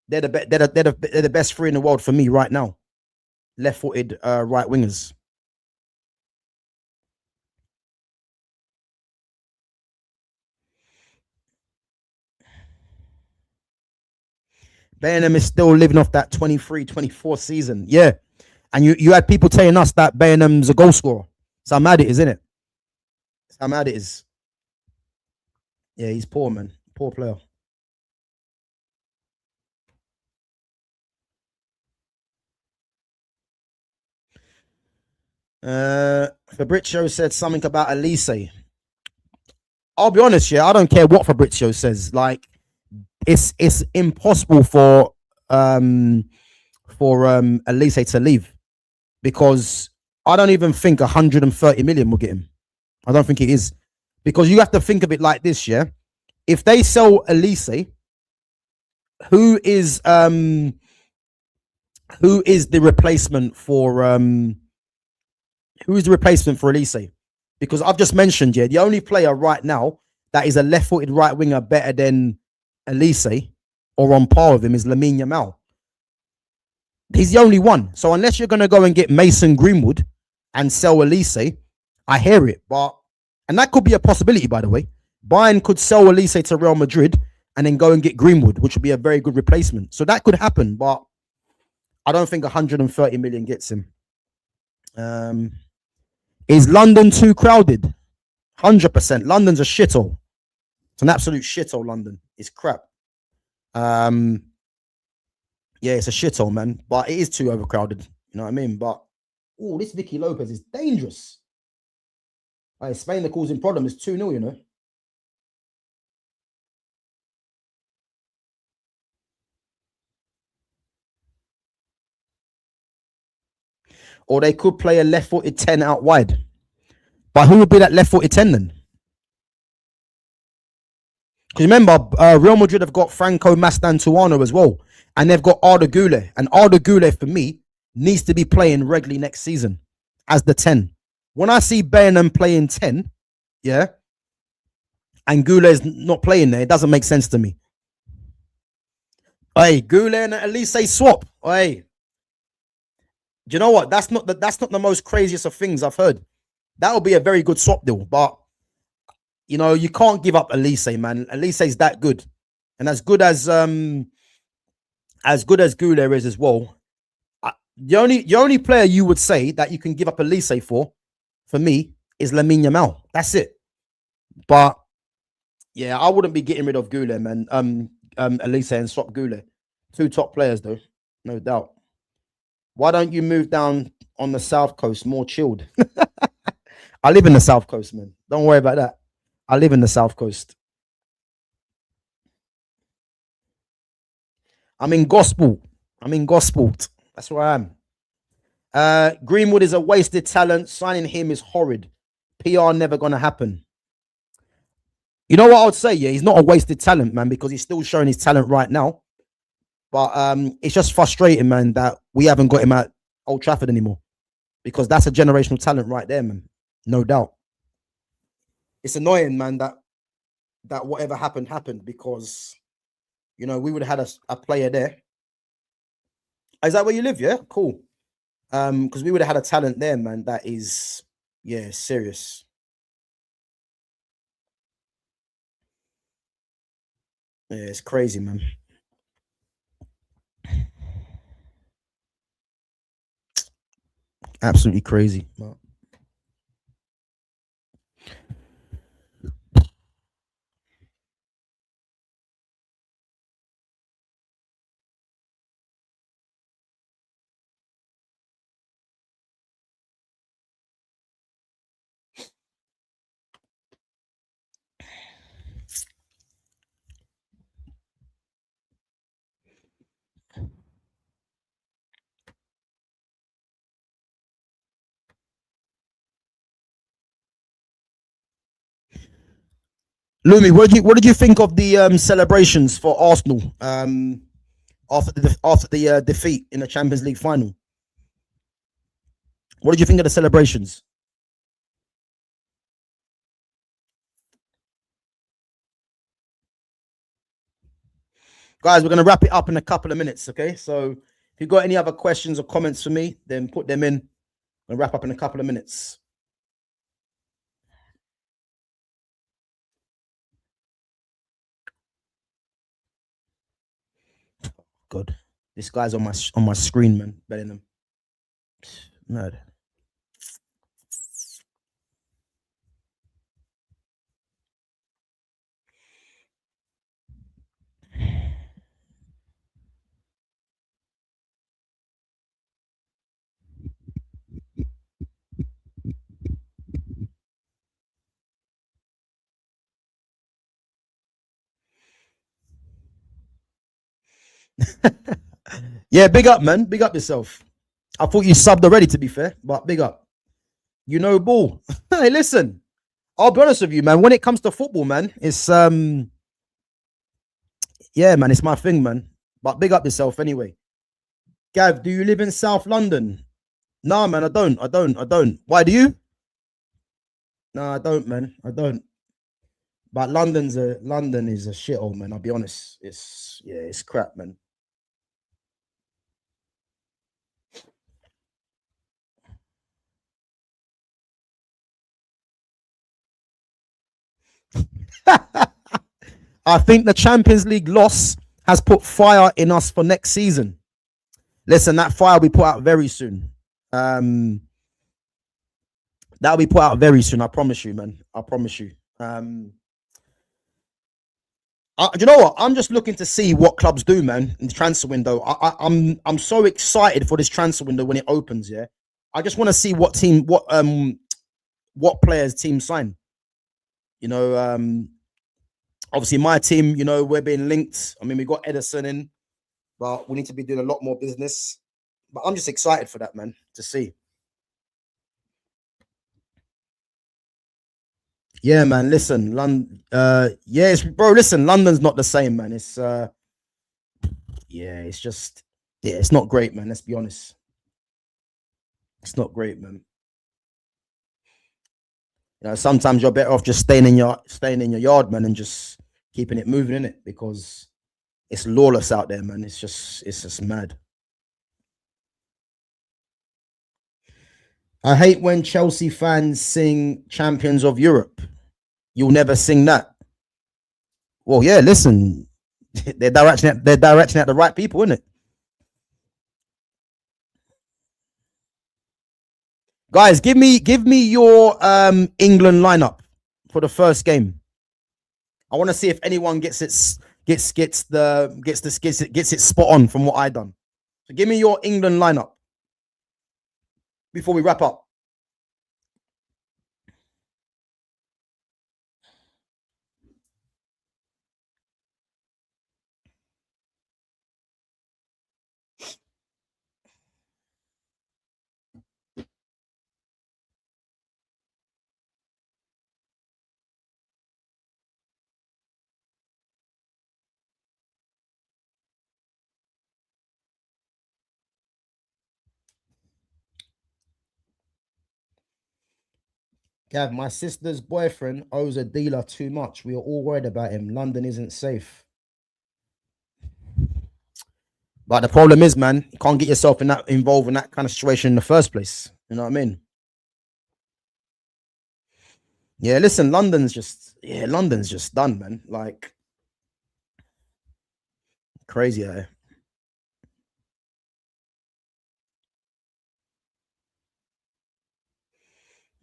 They're the best three in the world for me right now. Left-footed right wingers. Bellingham is still living off that 23-24 season. Yeah. And you had people telling us that Bellingham's a goal scorer. So how mad it is, isn't it? How mad it is. Yeah, he's poor, man. Poor player. Fabrizio said something about Elise. I'll be honest, yeah, I don't care what Fabrizio says. Like, it's impossible for Elise to leave because I don't even think 130 million will get him. I don't think it is because you have to think of it like this, yeah. If they sell Elise, who is the replacement for Elise? Because I've just mentioned, yeah, the only player right now that is a left-footed right winger better than Elise or on par with him is Lamine Yamal. He's the only one. So unless you're going to go and get Mason Greenwood and sell Elise, I hear it. And that could be a possibility, by the way. Bayern could sell Elise to Real Madrid and then go and get Greenwood, which would be a very good replacement. So that could happen, but I don't think 130 million gets him. Is London too crowded? 100%. London's a shithole. It's an absolute shithole, London. It's crap. Yeah, it's a shithole, man. But it is too overcrowded. You know what I mean? But, oh, this Vicky Lopez is dangerous. Spain are causing problems. It's 2-0, you know. Or they could play a left-footed 10 out wide. But who would be that left-footed 10 then? Because remember, Real Madrid have got Franco Mastantuano as well. And they've got Arda Güler. And Arda Güler, for me, needs to be playing regularly next season as the 10. When I see Bellingham playing 10, yeah, and Güler is not playing there, it doesn't make sense to me. Hey, Güler and Elise swap. Hey. Do you know what? That's not the most craziest of things I've heard. That would be a very good swap deal, but you know, you can't give up Elise, man. Elise is that good. And as good as as good as Goulet is as well, the only player you would say that you can give up Elise for me, is Lamine Yamal. That's it. But yeah, I wouldn't be getting rid of Goulet, man. Elise and swap Goulet. Two top players, though, no doubt. Why don't you move down on the south coast, more chilled? I live in the south coast, man. Don't worry about that. I live in the south coast. I'm in Gosport. That's where I am. Greenwood is a wasted talent. Signing him is horrid. PR never gonna happen. You know what I would say? Yeah, he's not a wasted talent, man, because he's still showing his talent right now. But it's just frustrating, man, that we haven't got him at Old Trafford anymore, because that's a generational talent right there, man. No doubt. It's annoying, man, that whatever happened, because, you know, we would have had a player there. Is that where you live? Yeah, cool. Because we would have had a talent there, man, that is, yeah, serious. Yeah, it's crazy, man. Absolutely crazy. Lumi, what did you think of the celebrations for Arsenal after the defeat in the Champions League final? What did you think of the celebrations? Guys, we're going to wrap it up in a couple of minutes, okay? So if you've got any other questions or comments for me, then put them in. We'll wrap up in a couple of minutes. God, this guy's on my screen, man. Bellingham. Mad. Yeah, big up, man. Big up yourself. I thought you subbed already, to be fair, but big up. You know ball. Hey, listen. I'll be honest with you, man. When it comes to football, man, it's yeah, man, it's my thing, man. But big up yourself anyway. Gav, do you live in South London? Nah, man, I don't. Why do you? No, I don't, man. I don't. But London is a shithole, man. I'll be honest. It's crap, man. I think the Champions League loss has put fire in us for next season. Listen, that fire we put out very soon. That'll be put out very soon. I promise you, man. I promise you. Do you know what? I'm just looking to see what clubs do, man, in the transfer window. I'm so excited for this transfer window when it opens. Yeah, I just want to see what players teams sign. You know, obviously my team. You know, we're being linked. I mean, we got Edison in, but we need to be doing a lot more business. But I'm just excited for that, man, to see. Yeah, man. Listen, London. Yes, bro. Listen, London's not the same, man. It's yeah, it's just it's not great, man. Let's be honest. It's not great, man. You know, sometimes you're better off just staying in your yard, man, and just keeping it moving in it, because it's lawless out there, man. It's just mad. I hate when Chelsea fans sing Champions of Europe. You'll never sing that. Well, yeah, listen. They're directing at the right people, isn't it? Guys, give me your England lineup for the first game. I want to see if anyone gets it spot on from what I done. So give me your England lineup before we wrap up. Gav, my sister's boyfriend owes a dealer too much. We are all worried about him. London isn't safe. But the problem is, man, you can't get yourself involved in that kind of situation in the first place. You know what I mean? Yeah, listen, London's just done, man. Like crazy, eh?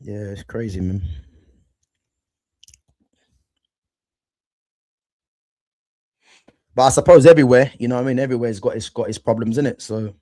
Yeah, it's crazy, man. But I suppose everywhere, you know what I mean? Everywhere's got its problems in it. So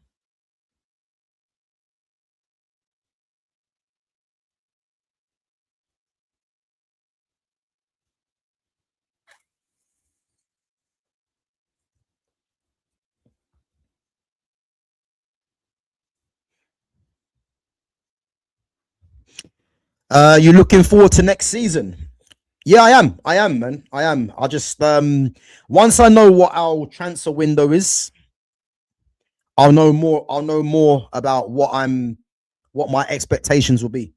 you looking forward to next season? Yeah, I am. I am, man. I am. I just once I know what our transfer window is, I'll know more. I'll know more about what my expectations will be.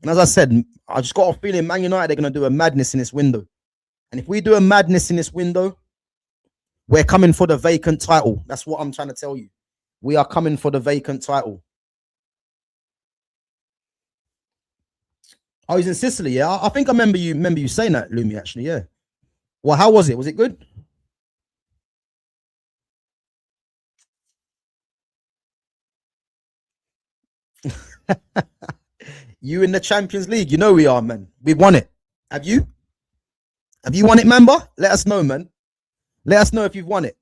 And as I said, I just got a feeling Man United are going to do a madness in this window. And if we do a madness in this window, we're coming for the vacant title. That's what I'm trying to tell you. We are coming for the vacant title. Oh, he's in Sicily. Yeah, I think I remember you saying that, Lumi. Actually, yeah. Well, how was it? Was it good? You in the Champions League? You know we are, man. We've won it. Have you? Have you won it, Mamba? Let us know, man. Let us know if you've won it.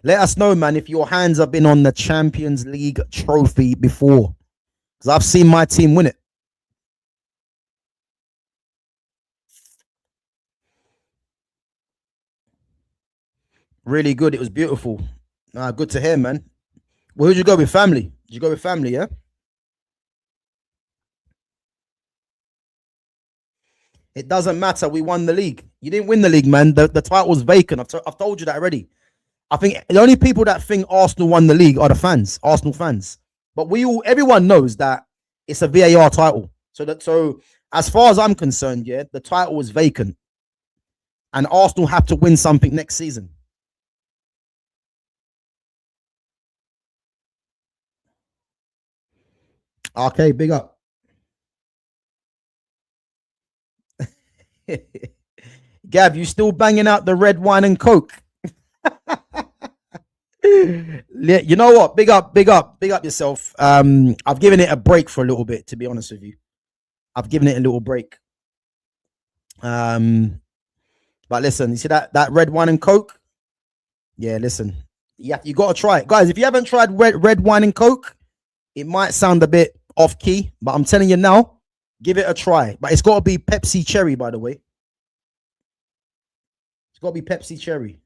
Let us know, man, if your hands have been on the Champions League trophy before. Because I've seen my team win it. Really good. It was beautiful. Good to hear, man. Well, who'd you go with? Family? Did you go with family, yeah? It doesn't matter. We won the league. You didn't win the league, man. The title was vacant. I've told you that already. I think the only people that think Arsenal won the league are the fans, Arsenal fans. But everyone knows that it's a VAR title. So as far as I'm concerned, yeah, the title was vacant, and Arsenal have to win something next season. Okay, big up. Gav, you still banging out the red wine and coke? You know what? Big up yourself. I've given it a break for a little bit, to be honest with you. I've given it a little break. But listen, you see that red wine and coke? Yeah, listen. You got to try it. Guys, if you haven't tried red wine and coke, it might sound a bit off key, but I'm telling you now, give it a try. But it's got to be Pepsi Cherry, by the way. It's got to be Pepsi Cherry.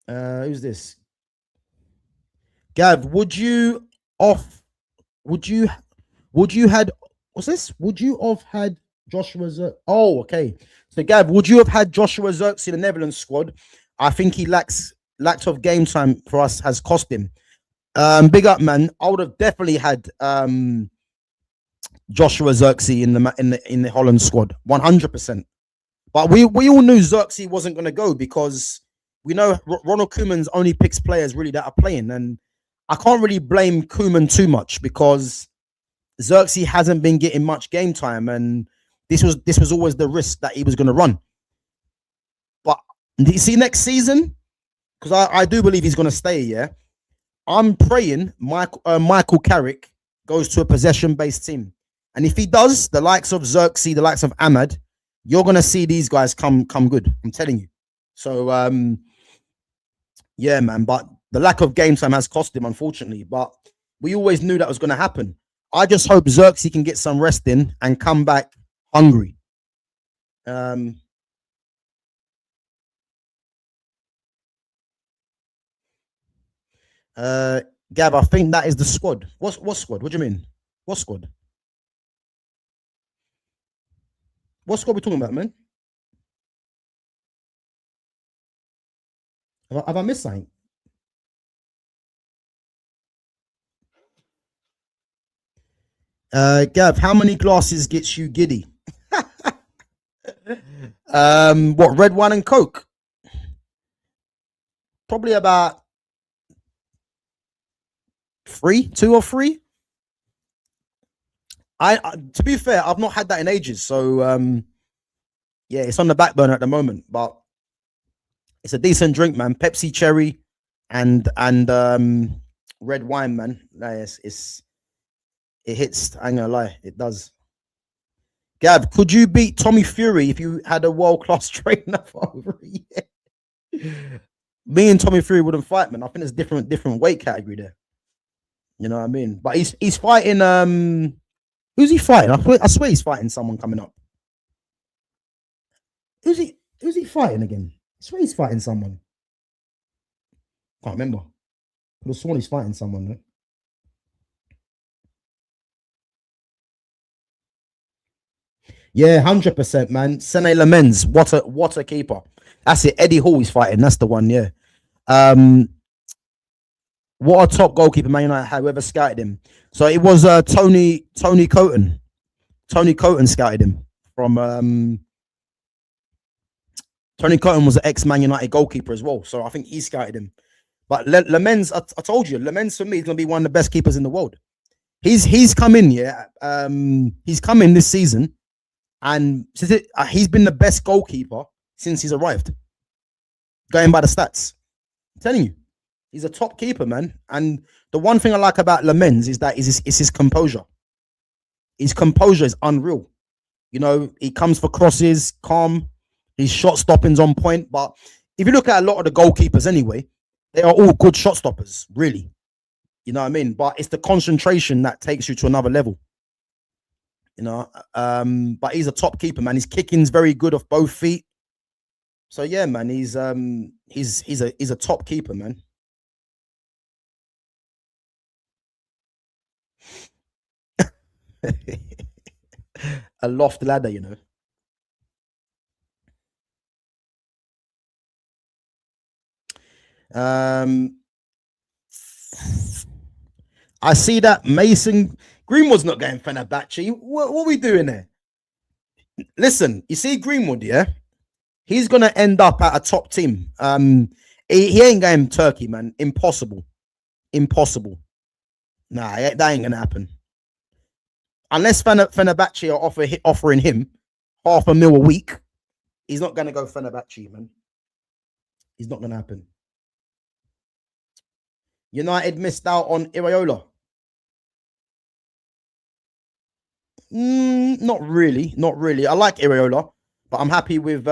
Who's this? Gav, would you had what's this? Would you have had Joshua Oh, okay. So Gav, would you have had Joshua Zirkzee in the Netherlands squad? I think he lack of game time for us has cost him. Big up, man. I would have definitely had Joshua Zirkzee in the Holland squad, 100%. But we all knew Zirkzee wasn't going to go because we know Ronald Koeman's only picks players really that are playing, and I can't really blame Koeman too much because Xerxes hasn't been getting much game time, and this was always the risk that he was going to run. But you see, next season, because I do believe he's going to stay. Yeah, I'm praying Michael Carrick goes to a possession-based team, and if he does, the likes of Xerxes, the likes of Ahmad, you're going to see these guys come good. I'm telling you. So yeah, man. But the lack of game time has cost him, unfortunately. But we always knew that was going to happen. I just hope Xerxes can get some rest in and come back hungry. Gav, I think that is the squad. What squad? What do you mean? What squad? What squad we talking about, man? Have I missed something? Gav, how many glasses gets you giddy? What, red wine and coke? Probably about 2 or 3. I to be fair, I've not had that in ages, so yeah, it's on the back burner at the moment, but it's a decent drink, man. Pepsi cherry and red wine, man. It hits. I ain't gonna lie, it does. Gav, could you beat Tommy Fury if you had a world-class trainer for over a year? Me and Tommy Fury wouldn't fight, man. I think there's different weight category there. You know what I mean? But he's fighting. Who's he fighting? I swear he's fighting someone coming up. Who's he fighting again? I swear he's fighting someone. Can't remember. I could have sworn he's fighting someone. Though. Yeah, 100%, man. Sene Lamens, what a keeper. That's it. Eddie Hall is fighting. That's the one. Yeah. What a top goalkeeper Man United had. Whoever scouted him. So it was Tony Coton. Tony Coton scouted him from. Tony Coton was an ex-Man United goalkeeper as well, so I think he scouted him. But Lamens, I told you, Lamens for me is going to be one of the best keepers in the world. He's come in, yeah. He's come in this season, and he's been the best goalkeeper since he's arrived. Going by the stats, I'm telling you, he's a top keeper, man. And the one thing I like about Lamens is that is his composure. His composure is unreal. You know, he comes for crosses, calm. His shot stopping's on point. But if you look at a lot of the goalkeepers anyway, they are all good shot stoppers, really. You know what I mean? But it's the concentration that takes you to another level. You know, but he's a top keeper, man. His kicking's very good off both feet. So yeah, man, he's a top keeper, man. A loft ladder, you know. I see that Mason Greenwood's not going Fenerbahce. What are we doing there? Listen, you see Greenwood, yeah? He's gonna end up at a top team. He ain't going Turkey, man. Impossible. Nah, that ain't gonna happen. Unless Fenerbahce are offering him $500,000 a week, he's not gonna go Fenerbahce, man. It's not gonna happen. United missed out on Iraola. Not really. I like Iraola, but I'm happy with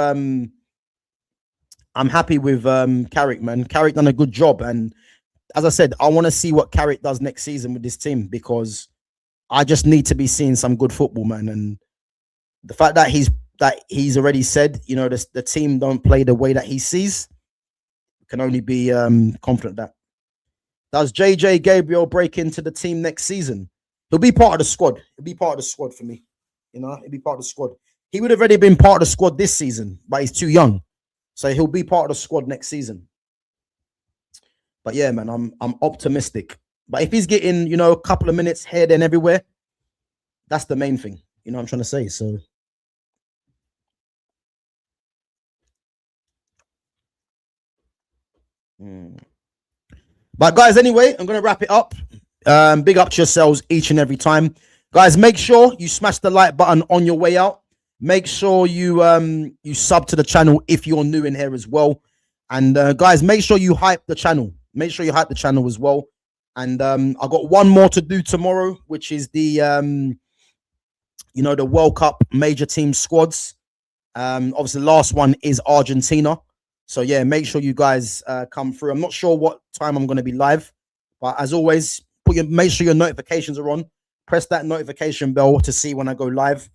Carrick, man. Carrick done a good job, and as I said, I want to see what Carrick does next season with this team because I just need to be seeing some good football, man. And the fact that he's already said, you know, the team don't play the way that he sees, can only be confident that. Does JJ Gabriel break into the team next season? He'll be part of the squad. He'll be part of the squad for me. You know, he'll be part of the squad. He would have already been part of the squad this season, but he's too young. So he'll be part of the squad next season. But yeah, man, I'm optimistic. But if he's getting, you know, a couple of minutes here, then everywhere, that's the main thing. You know what I'm trying to say? So But guys, anyway, I'm going to wrap it up. Big up to yourselves each and every time. Guys, make sure you smash the like button on your way out. Make sure you you sub to the channel if you're new in here as well. And guys, make sure you hype the channel. Make sure you hype the channel as well. And I got one more to do tomorrow, which is the you know, the World Cup major team squads. Obviously, the last one is Argentina. So yeah, make sure you guys come through. I'm not sure what time I'm going to be live, but as always, make sure your notifications are on. Press that notification bell to see when I go live,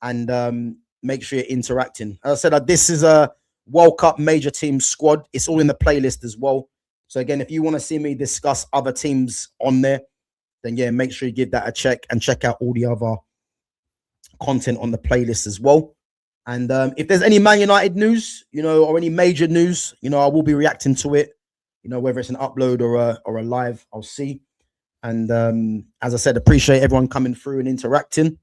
and make sure you're interacting. As I said, this is a World Cup major team squad. It's all in the playlist as well. So again, if you want to see me discuss other teams on there, then yeah, make sure you give that a check and check out all the other content on the playlist as well. And if there's any Man United news, you know, or any major news, you know, I will be reacting to it. You know, whether it's an upload or a live, I'll see. And as I said, appreciate everyone coming through and interacting.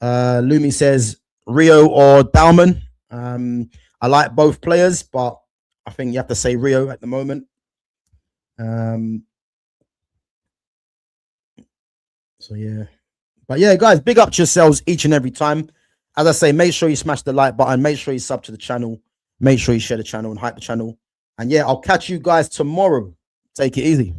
Lumi says Rio or Dalman. I like both players, but I think you have to say Rio at the moment. So yeah, but yeah, guys, big up to yourselves each and every time. As I say, make sure you smash the like button, make sure you sub to the channel, make sure you share the channel and hype the channel. And yeah, I'll catch you guys tomorrow. Take it easy.